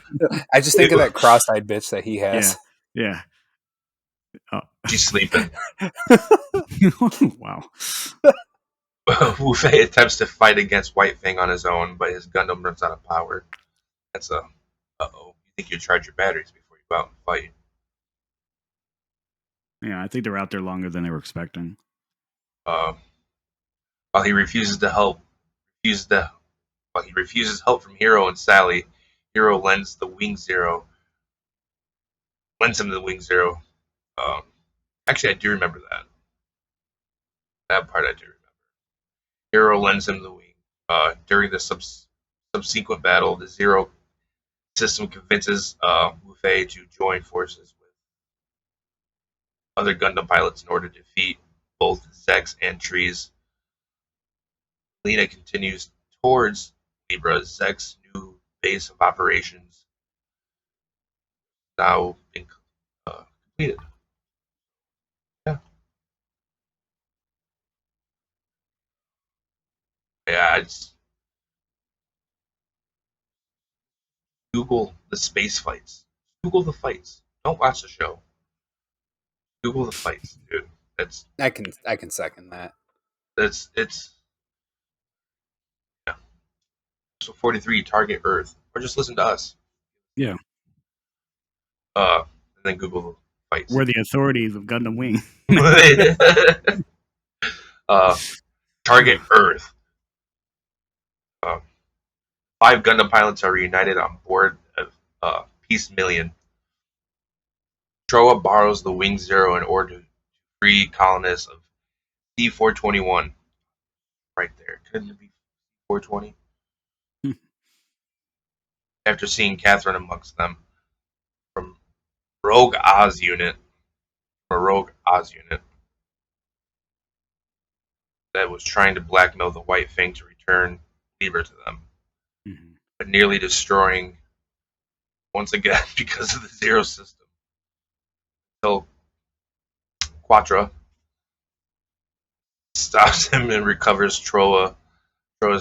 I just think of that cross-eyed bitch that he has. Yeah. Oh. She's sleeping. Wow. Wufei attempts to fight against White Fang on his own, but his Gundam runs out of power. That's uh-oh. You think you charge your batteries before you go out and fight. Yeah, I think they're out there longer than they were expecting. While he refuses help from Hero and Sally, Hero lends him the Wing Zero. Actually, I do remember that. That part I do remember. Hero lends him the Wing. During the subsequent battle, the Zero system convinces Wufei to join forces with other Gundam pilots in order to defeat both Zex and Trees. Lena continues towards Libra, Zek's new base of operations, now been completed. Yeah, it's Google the space fights. Google the fights. Don't watch the show. Google the fights, dude. I can second that. It's yeah. So 43, target Earth, or just listen to us. Yeah. And then Google the fights. We're the authorities of Gundam Wing. Target Earth. 5 Gundam pilots are reunited on board of Peace Million. Troa borrows the Wing Zero in order to free colonists of C-421. Right there. Couldn't it be 420? After seeing Catherine amongst them. From a Rogue Oz unit. That was trying to blackmail the White Fang to return Libra to them. Mm-hmm. But nearly destroying once again because of the Zero system. Until Quattro stops him and recovers Troa's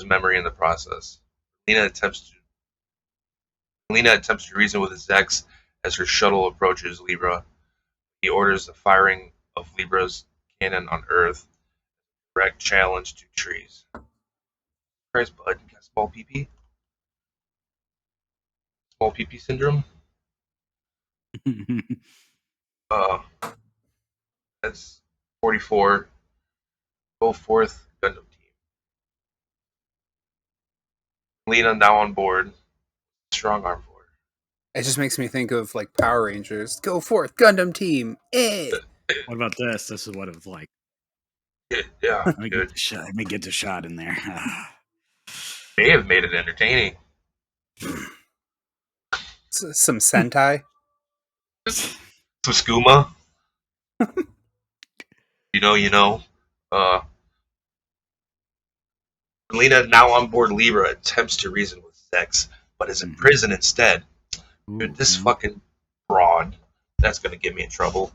memory in the process. Lena attempts to reason with his ex as her shuttle approaches Libra. He orders the firing of Libra's cannon on Earth. Direct challenge to Trees. Christ, bud, you got small PP? Small PP syndrome? That's 44. Go forth, Gundam team. Lena now on board. Strong arm for her. It just makes me think of like Power Rangers. Go forth, Gundam team. Eh. What about this? This is what it was like. Yeah, Let me good. get the shot in there. May have made it entertaining. Some Sentai. Some skooma. you know. Lena, now on board Libra, attempts to reason with Sex, but is in prison instead. Dude, this fucking broad, that's gonna get me in trouble.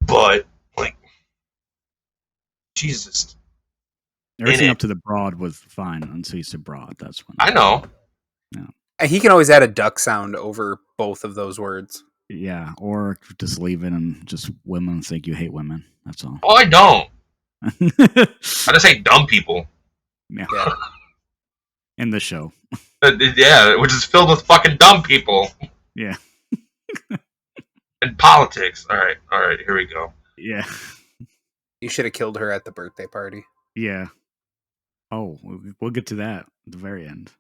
But, like, Jesus. Everything up to the broad was fine until you said broad. That's when I know. He can always add a duck sound over both of those words. Yeah, or just leave it and just women think you hate women. That's all. Oh, I don't. I just hate dumb people. Yeah. In the show. Yeah, which is filled with fucking dumb people. Yeah. And politics. All right, here we go. Yeah. You should have killed her at the birthday party. Yeah. Oh, we'll get to that at the very end.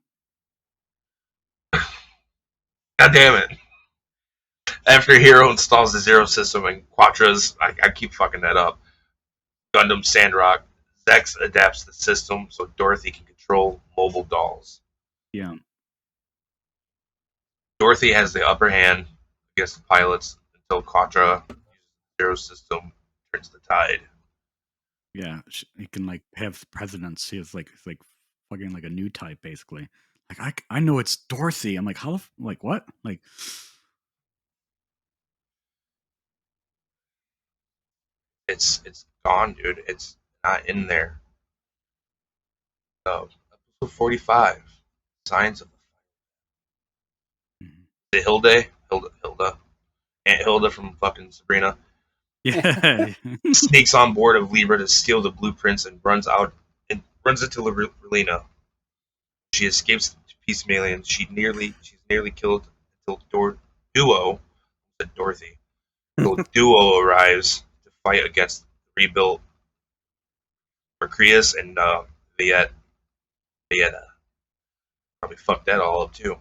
God damn it. After Hero installs the Zero system in Quatra's, I keep fucking that up, Gundam Sandrock, Zex adapts the system so Dorothy can control mobile dolls. Yeah. Dorothy has the upper hand against the pilots until Quatra uses the Zero system, turns the tide. Yeah, he can like have presidents. It's like fucking like a new type basically. Like I know it's Dorothy. I'm like, how? Like what? Like it's gone, dude. It's not in there. So episode 45, Signs of the Hilda, Aunt Hilda from fucking Sabrina. yeah. Sneaks on board of Libra to steal the blueprints and runs into Relena. She escapes to piecemeal. She's nearly killed until Dorothy. Until Duo arrives to fight against the rebuilt Mercurius and Vieta. Probably fucked that all up too.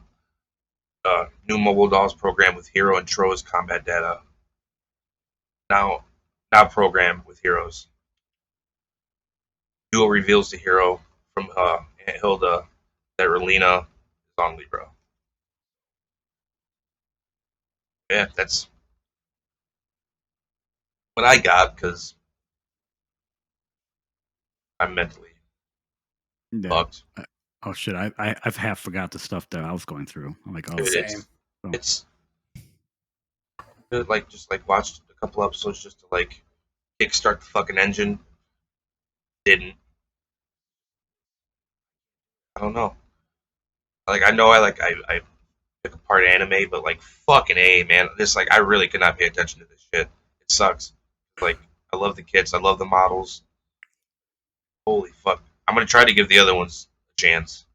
New mobile dolls program with Hero and Tro's combat data. Now programmed with Heroes. Duo reveals to Hero from Aunt Hilda that Relena is on Libra. Yeah, that's what I got because I'm mentally fucked. Oh shit! I've half forgot the stuff that I was going through. I'm like, oh, Same. It's good. Just watched a couple episodes just to kickstart the fucking engine. Didn't. I don't know. I know I pick apart anime, but fucking A, man. This I really could not pay attention to this shit. It sucks. I love the kits. I love the models. Holy fuck! I'm gonna try to give the other ones a chance.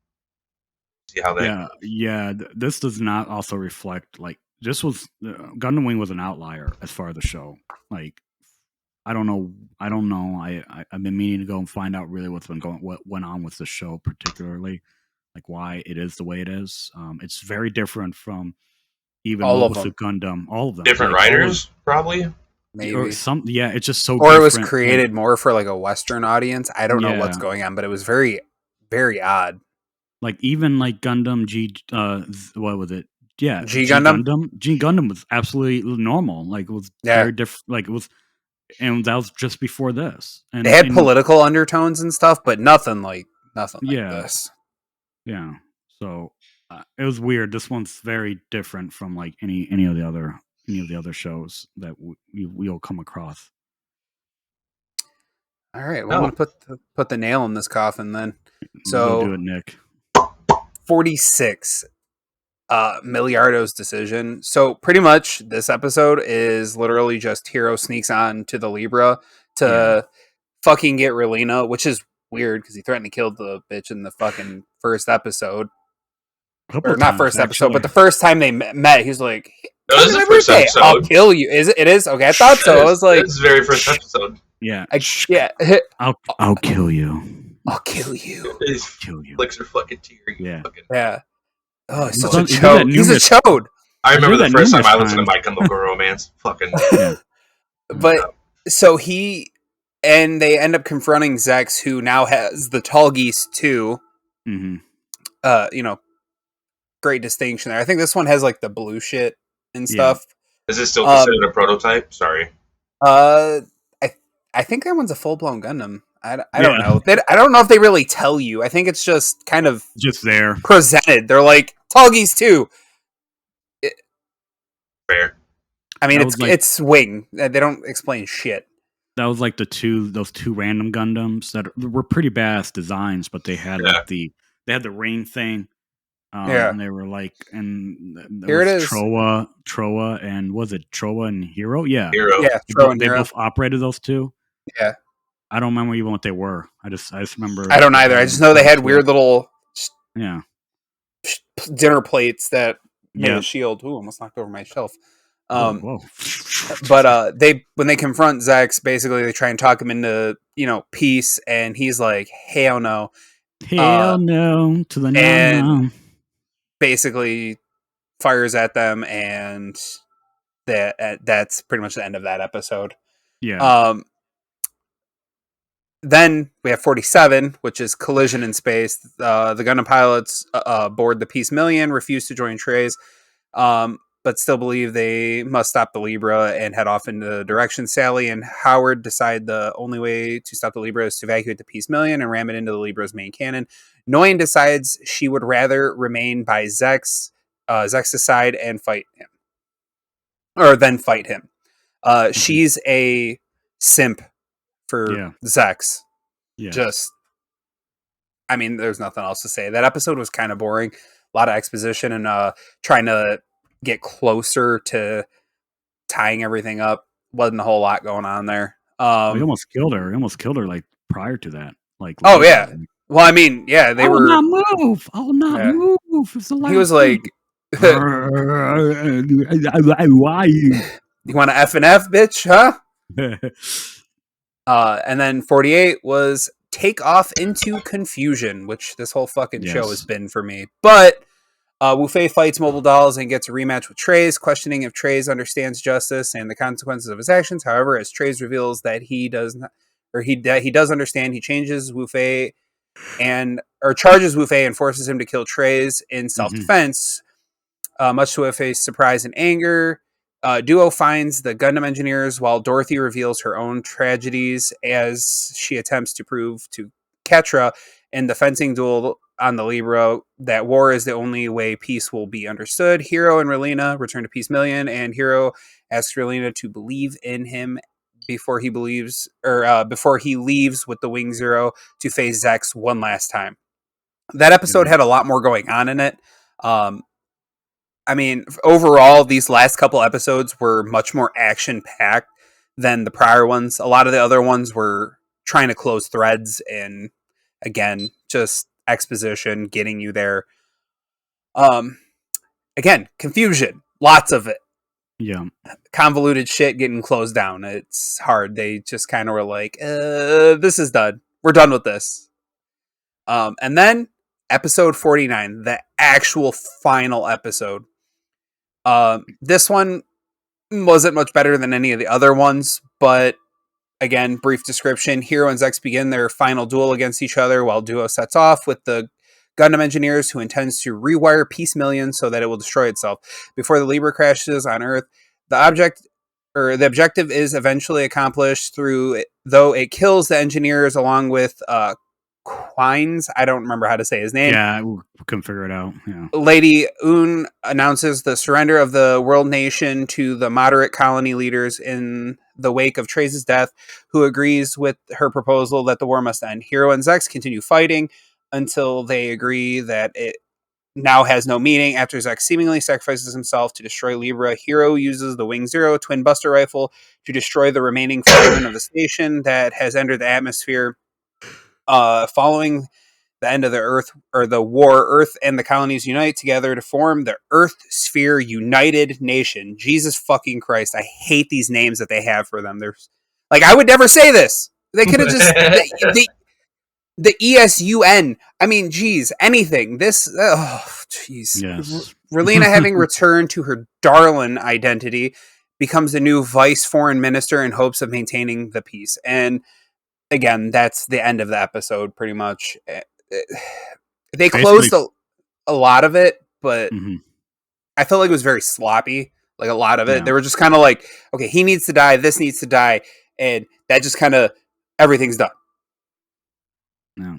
See how that. Yeah. This does not also reflect this was Gundam Wing was an outlier as far as the show. I don't know. I've been meaning to go and find out really what went on with the show, particularly why it is the way it is. It's very different from even all what of was them. the Gundam. All of them, Different writers, probably. Maybe. Or some. Yeah, it's just so. Or it was different. created more for a Western audience. I don't know what's going on, but it was very, very odd. Even Gundam G. What was it? Yeah, G Gundam. G Gundam was absolutely normal. It was very different. It was. And that was just before this. And it had political undertones and stuff, but nothing like this. Yeah. So it was weird. This one's very different from any of the other shows that we'll come across. All right. Well, I'm gonna put the nail in this coffin then. So do it, Nick. 46. Miliardo's decision. So pretty much this episode is literally just Hero sneaks on to the Libra to fucking get Relena, which is weird because he threatened to kill the bitch in the fucking first episode. Or not first episode, but the first time they met, he's like, "This is the first episode. I'll kill you." Is it? It is? Okay, I thought so. I was like, "It's the very first episode." Yeah, I'll kill you. I'll kill you. Kill you. Licks her fucking tear. Yeah. Yeah. Oh, he's such a chode. He's a chode. I remember do the that first time numerous I listened to times. My Chemical Romance. Fucking. Yeah. But so they end up confronting Zex, who now has the tall geese too. Mm-hmm. Great distinction there. I think this one has like the blue shit and Yeah. stuff. Is it still considered a prototype? Sorry. I think that one's a full blown Gundam. I Yeah. don't know. I don't know if they really tell you. I think it's just kind of Just there. presented. They're like tall geese too. Fair. I mean, That was like- it's wing. They don't explain shit. That was like those two random Gundams that were pretty badass designs, but they had like they had the ring thing. Yeah. And they were like, and Here it is. Troa, and was it Troa and Hero? Yeah. Hero. Yeah, They both operated those two. Yeah. I don't remember even what they were. I just remember. I don't either. I just know they had weird little dinner plates that made a shield. Ooh, almost knocked over my shelf. Whoa. But when they confront Zex, basically they try and talk him into peace, and he's like, hell no. Hell no to the and basically fires at them, and that's pretty much the end of that episode. Yeah. Then we have 47, which is Collision in Space. The Gundam pilots board the Peace Million, refuse to join Trey's, but still believe they must stop the Libra and head off in the direction. Sally and Howard decide the only way to stop the Libra is to evacuate the Peace Million and ram it into the Libra's main cannon. Nguyen decides she would rather remain by Zex's side and fight him. Or then fight him. She's a simp for Zex. Yeah. Just, I mean, there's nothing else to say. That episode was kind of boring. A lot of exposition and trying to get closer to tying everything up. Wasn't a whole lot going on there. He almost killed her. He almost killed her like prior to that. Like, oh yeah. Well, I mean, yeah, they were. Not move. I'll not move. It's the last he was like, "Why you want to F and F, bitch, huh?" And then 48 was Take Off into Confusion, which this whole fucking show has been for me. But Wu Fei fights Mobile Dolls and gets a rematch with Treize, questioning if Treize understands justice and the consequences of his actions. However, as Treize reveals that he does not, or he does understand, he changes Wu Fei charges Wu Fei and forces him to kill Treize in self-defense. Much to Wu Fei's surprise and anger, Duo finds the Gundam engineers while Dorothy reveals her own tragedies as she attempts to prove to Ketra in the fencing duel on the Libra that war is the only way peace will be understood. Hero and Relina return to Peace Million, and Hero asks Relina to believe in him before he leaves with the Wing Zero to face Zex one last time. That episode had a lot more going on in it. I mean, overall, these last couple episodes were much more action-packed than the prior ones. A lot of the other ones were trying to close threads and, again, just exposition, getting you there. Again, confusion. Lots of it. Yeah. Convoluted shit getting closed down. It's hard. They just kind of were like, this is done. We're done with this. And then episode 49, the actual final episode. This one wasn't much better than any of the other ones, but again, brief description. Hero and Zex begin their final duel against each other while Duo sets off with the Gundam engineers who intends to rewire Peace Million so that it will destroy itself. Before the Libra crashes on Earth, the objective is eventually accomplished though it kills the engineers along with Quines. I don't remember how to say his name. Yeah, we couldn't figure it out. Yeah. Lady Un announces the surrender of the world nation to the moderate colony leaders in the wake of Treize's death, who agrees with her proposal that the war must end. Hero and Zex continue fighting until they agree that it now has no meaning. After Zex seemingly sacrifices himself to destroy Libra, Hero uses the Wing Zero twin buster rifle to destroy the remaining fragment of the station that has entered the atmosphere. Following the end of the Earth or the war, Earth and the colonies unite together to form the Earth Sphere United Nation. Jesus fucking Christ. I hate these names that they have for them. They're like, I would never say this. They could have just the ESUN. I mean, geez, anything. This, oh, jeez. Yes. Relena, having returned to her Darlin identity, becomes the new vice foreign minister in hopes of maintaining the peace. And again, that's the end of the episode, pretty much. They closed a lot of it, but I felt like it was very sloppy. Like a lot of it, they were just kind of like, okay, he needs to die, this needs to die, and that just kind of everything's done. Yeah,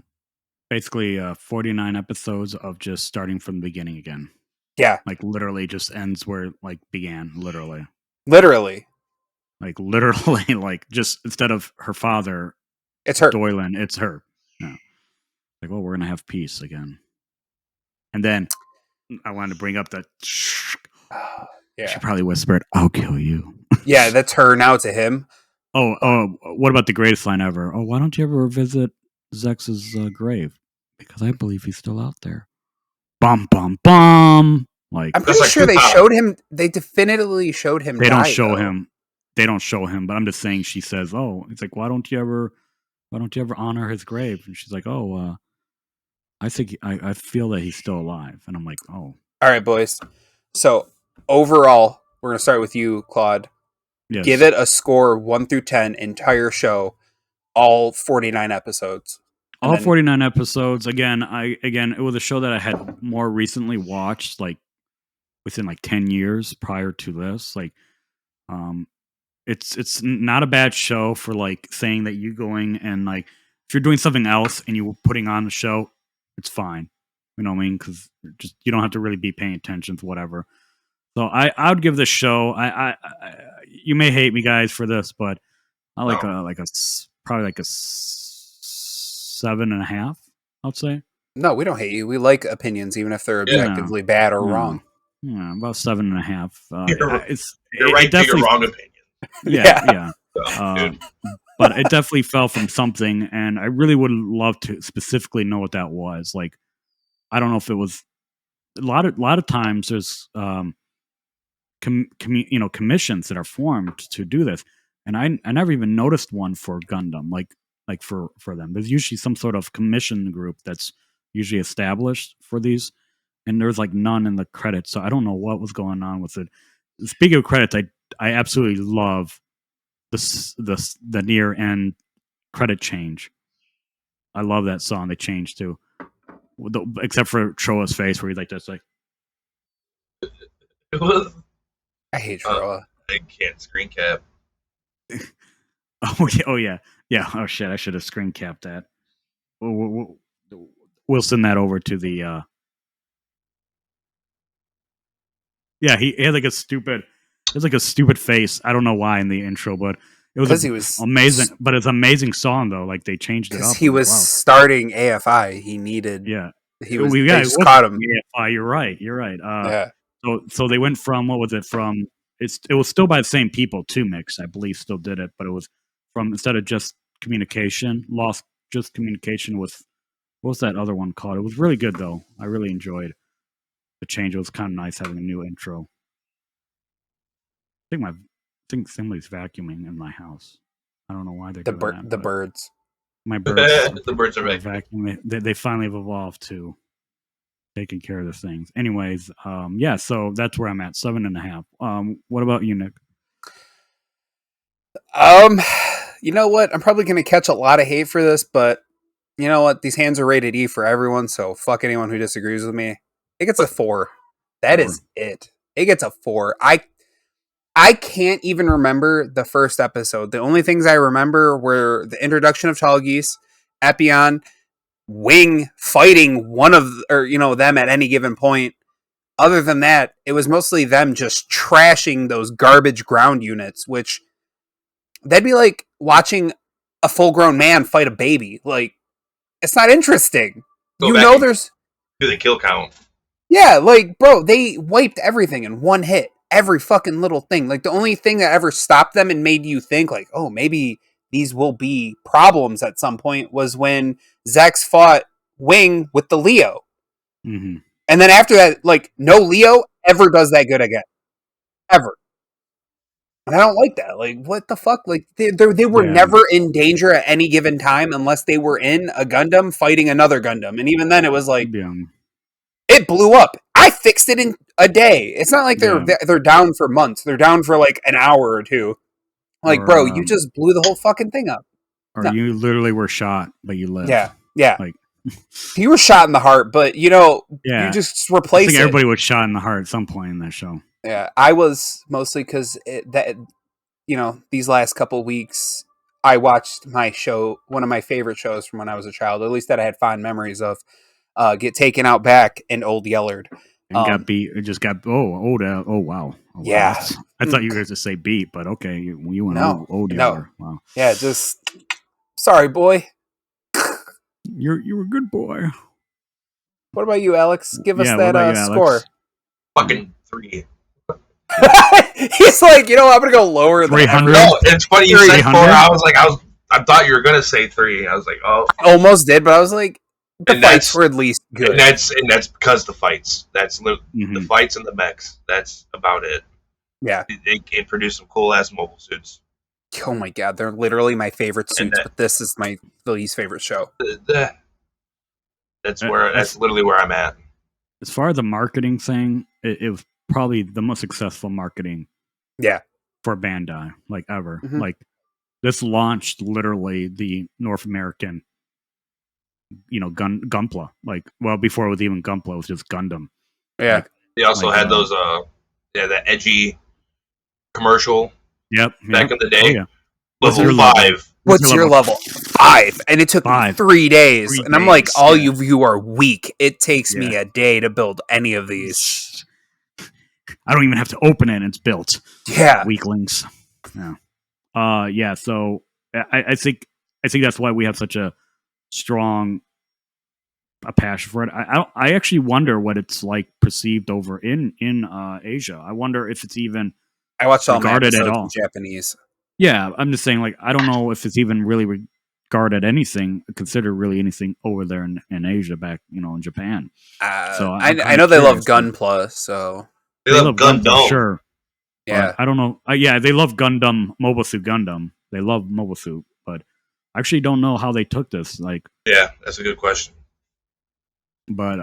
basically 49 episodes of just starting from the beginning again. Yeah, like literally just ends where it like began. Literally, like just instead of her father, it's her. Doylan, it's her. Yeah. Like, well, we're gonna have peace again, and then I wanted to bring up that. Yeah. She probably whispered, "I'll kill you." Yeah, that's her. Now it's a him. Oh, what about the greatest line ever? Oh, why don't you ever visit Zex's grave? Because I believe he's still out there. Bum, bum, bum. Like, I'm pretty sure they showed him. They definitively showed him. They don't show him. They don't show him. But I'm just saying. She says, "Oh, it's like, why don't you ever honor his grave?" And she's like, "Oh, I think I feel that he's still alive." And I'm like, "Oh, all right, boys." So overall, we're gonna start with you, Claude. yes. Give it a score 1 through 10. Entire show, all 49 episodes. All 49 episodes. Again, it was a show that I had more recently watched, like within like 10 years prior to this. Like, it's not a bad show for like saying that you going and like if you're doing something else and you're putting on the show, it's fine. You know what I mean? Because just you don't have to really be paying attention to whatever. So I would give this show. You may hate me guys for this, but I like probably like a 7.5. I'd say. No, we don't hate you. We like opinions, even if they're objectively bad or wrong. Yeah, about 7.5. You're right to your wrong opinion. Yeah. But it definitely fell from something, and I really would love to specifically know what that was. Like, I don't know if it was a lot of times there's commissions that are formed to do this, and I never even noticed one for Gundam. Like for them, there's usually some sort of commission group that's usually established for these, and there's like none in the credits. So I don't know what was going on with it. Speaking of credits, I absolutely love the near end credit change. I love that song they changed to, except for Troa's face where he's like this, like. It was. I hate Troa. I can't screen cap. Oh yeah. Oh shit! I should have screen capped that. We'll send that over to the. Yeah, he had like a stupid. It was like a stupid face. I don't know why in the intro, but it was, he was amazing. But it's an amazing song though. Like they changed it up. He was starting AFI. He needed. Yeah. He was. They just caught him. AFI. You're right. Yeah. So they went from what was it from? It was still by the same people. 2Mix, I believe, still did it, but it was from instead of just communication, lost just communication with what was that other one called? It was really good though. I really enjoyed the change. It was kind of nice having a new intro. I think somebody's vacuuming in my house. I don't know why they're doing that. The birds. My birds. The birds are vacuuming. They finally have evolved to taking care of the things. Anyways, yeah. So that's where I'm at. 7.5. What about you, Nick? You know what? I'm probably going to catch a lot of hate for this, but you know what? These hands are rated E for everyone, so fuck anyone who disagrees with me. It gets a 4. That is it. It gets a 4. I can't even remember the first episode. The only things I remember were the introduction of Tallgeese, Epion, Wing fighting them at any given point. Other than that, it was mostly them just trashing those garbage ground units, which that'd be like watching a full-grown man fight a baby. Like, it's not interesting. Do the kill count. Yeah, like, bro, they wiped everything in one hit. Every fucking little thing. Like, the only thing that ever stopped them and made you think, like, oh, maybe these will be problems at some point was when Zex fought Wing with the Leo. Mm-hmm. And then after that, like, no Leo ever does that good again. Ever. And I don't like that. Like, what the fuck? Like, they were never in danger at any given time unless they were in a Gundam fighting another Gundam. And even then, it was like, it blew up. I fixed it in a day. It's not like Yeah. they're down for months. They're down for like an hour or two. Like, Or, bro, you just blew the whole fucking thing up. Or No. you literally were shot, but you lived. Yeah. Like, you were shot in the heart, but you Yeah. just I replace think it. everybody was shot in the heart at some point in that show. Yeah, I was mostly because these last couple weeks I watched my show, one of my favorite shows from when I was a child, at least that I had fond memories of, get taken out back and Old Yellard. And got beat. It just got wow. Oh, wow. Yeah. I thought you were going to say beat, but okay, you went old No. Yeller. Wow. Yeah, just sorry, boy. You're a good boy. What about you, Alex? Give us Yeah, that what about you, score. Alex? Fucking 3. He's like, I'm gonna go lower than 300? No, it's funny you said 4. 300? I thought you were gonna say 3. I was like, oh. I almost did, but I was like, the And fights were at least good. And that's because the fights. That's the Mhm. fights and the mechs. That's about it. Yeah. It produced some cool ass mobile suits. Oh my god, they're literally my favorite And suits, but this is my least favorite show. That's literally where I'm at. As far as the marketing thing, it was probably the most successful marketing Yeah. for Bandai, like ever. Mhm. Like, this launched literally the North American, Gunpla. Like, well, before it was even Gunpla, it was just Gundam. Yeah. Like, They also Like, had those that edgy commercial Yep. back in the day. Oh, yeah. What's Level your level? 5. What's your level? 5. And it took 5. 3 days. 3 and I'm like, days, all yeah. of you are weak. It takes me Yeah. a day to build any of these. I don't even have to open it; it's built. Yeah. Weaklings. Yeah. Yeah. So I think that's why we have such a strong passion for it. I actually wonder what it's like perceived over in Asia. I wonder if it's even I watched all my regarded at episodes all. in Japanese. Yeah, I'm just saying, like, I don't know if it's even really regarded considered really anything over there in Asia, back in Japan. So I'm I know they love curious. Gunpla, so They love Gundam. sure. yeah. But I don't know. Yeah, they love Gundam, Mobile Suit Gundam. They love Mobile Suit, but I actually don't know how they took this. Like, Yeah, that's a good question. but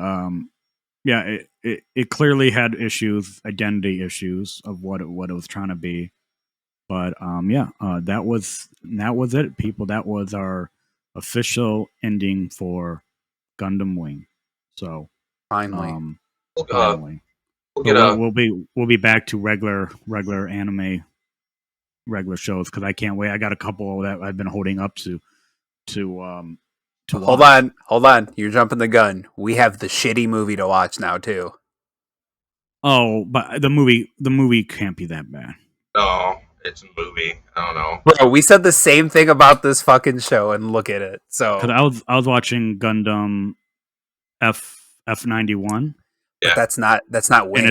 yeah, it clearly had issues, identity issues of what it was trying to be. But yeah, that was it, people. That was our official ending for Gundam Wing. So Finally. finally, We'll But get a we'll be back to regular anime, regular shows, because I can't wait. I got a couple that I've been holding up to Hold watch. on. You're jumping the gun. We have the shitty movie to watch now too. Oh, but the movie can't be that bad. no. It's a movie. I don't know. Bro, we said the same thing about this fucking show, and look at it. So Because I was watching Gundam F91, Yeah. that's not Wing.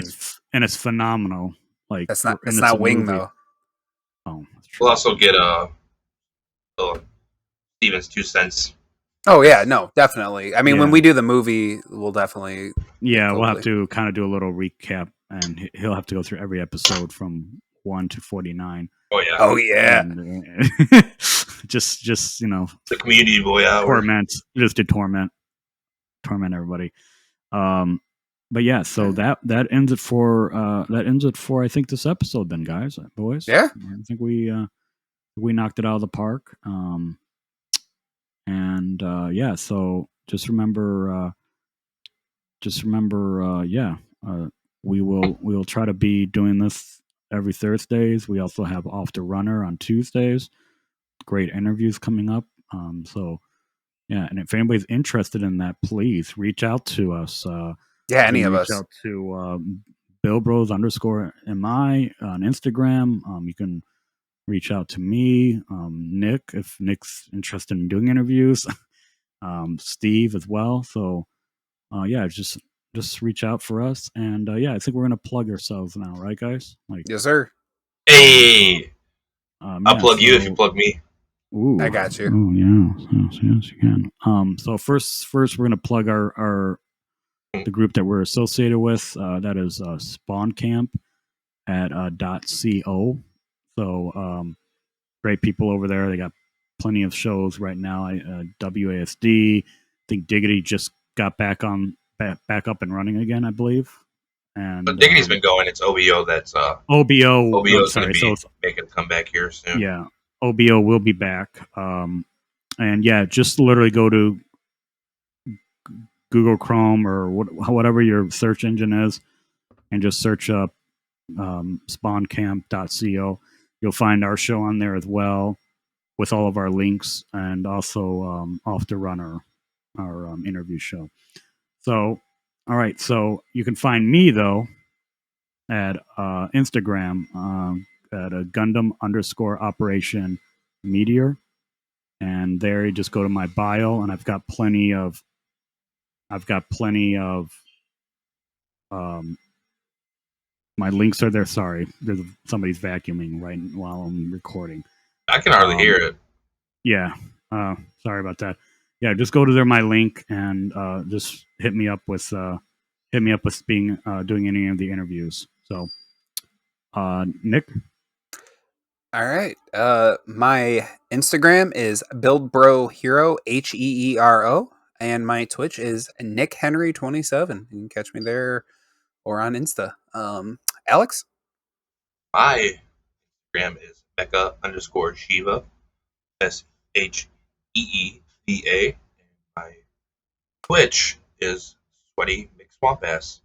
and it's phenomenal. Like, That's and it's not a Wing movie. though. Oh, that's true. We'll also get Steven's 2 cents. Oh yeah, no, definitely. I mean, when Yeah. we do the movie, we'll definitely. Yeah, we'll have Totally. to kind of do a little recap, and he'll have to go through every episode from 1 to 49. Oh yeah. Oh yeah. And, just The community boy hour. torment, just to torment everybody. But yeah, so that ends it for I think this episode then, guys, boys. Yeah. I think we knocked it out of the park. And yeah, so just remember, we will try to be doing this every Thursdays. We also have Off the Runner on Tuesdays. Great interviews coming up. So yeah, and if anybody's interested in that, please reach out to us. Yeah, any you can of reach us. out to BillBros_MI on Instagram. You can reach out to me, Nick, if Nick's interested in doing interviews. Steve as well. So yeah, just reach out for us, and yeah, I think we're gonna plug ourselves now, right, guys? Like, Yes, sir. Hey, I'll yeah, plug you if so- you plug me. Ooh. I got you. Oh yeah, yes, you can. So first we're gonna plug the group that we're associated with. That is Spawn Camp at .co. So great people over there. They got plenty of shows right now. WASD. I think Diggity just got back up and running again, I believe. And But Diggity's been going. It's OBO that's OBO. OBO's going to be making a comeback here soon. Yeah, OBO will be back. And yeah, just literally go to Google Chrome or whatever your search engine is, and just search up spawncamp.co. You'll find our show on there as well, with all of our links, and also Off the Runner, our interview show. So, all right. So you can find me though at Instagram at a Gundam_Operation Meteor, and there you just go to my bio, and I've got plenty of my links are there. Sorry, somebody's vacuuming right while I'm recording. I can hardly hear it. Yeah, sorry about that. Yeah, just go to there, my link, and just hit me up with being doing any of the interviews. So, Nick. All right. My Instagram is BuildBroHero, HEERO, and my Twitch is NickHenry27. You can catch me there or on Insta. Alex? My Instagram is Becca_Shiva, SHEEVA. And my Twitch is Sweaty McSwampass.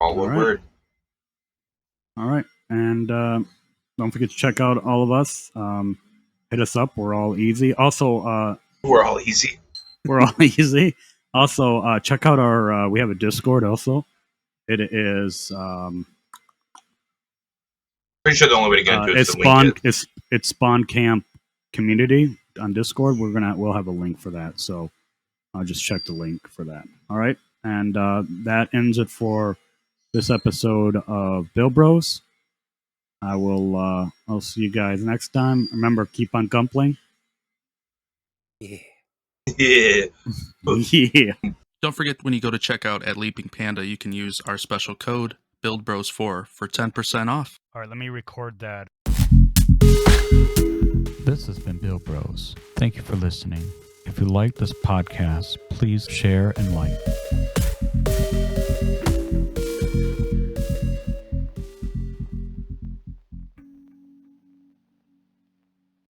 All one word. All right. And don't forget to check out all of us. Hit us up. We're all easy. Also, we're all easy. We're all easy. Also, check out our. We have a Discord. Also, it is. Pretty sure the only way to get into it is it's Spawn Camp Community on Discord. We'll have a link for that. So I'll just check the link for that. All right, and that ends it for this episode of Bill Bros. I'll see you guys next time. Remember, keep on gumpling. Yeah. Yeah. Yeah. Don't forget, when you go to checkout at Leaping Panda, you can use our special code BuildBros4 for 10% off. All right, let me record that. This has been Bill Bros. Thank you for listening. If you like this podcast, please share and like.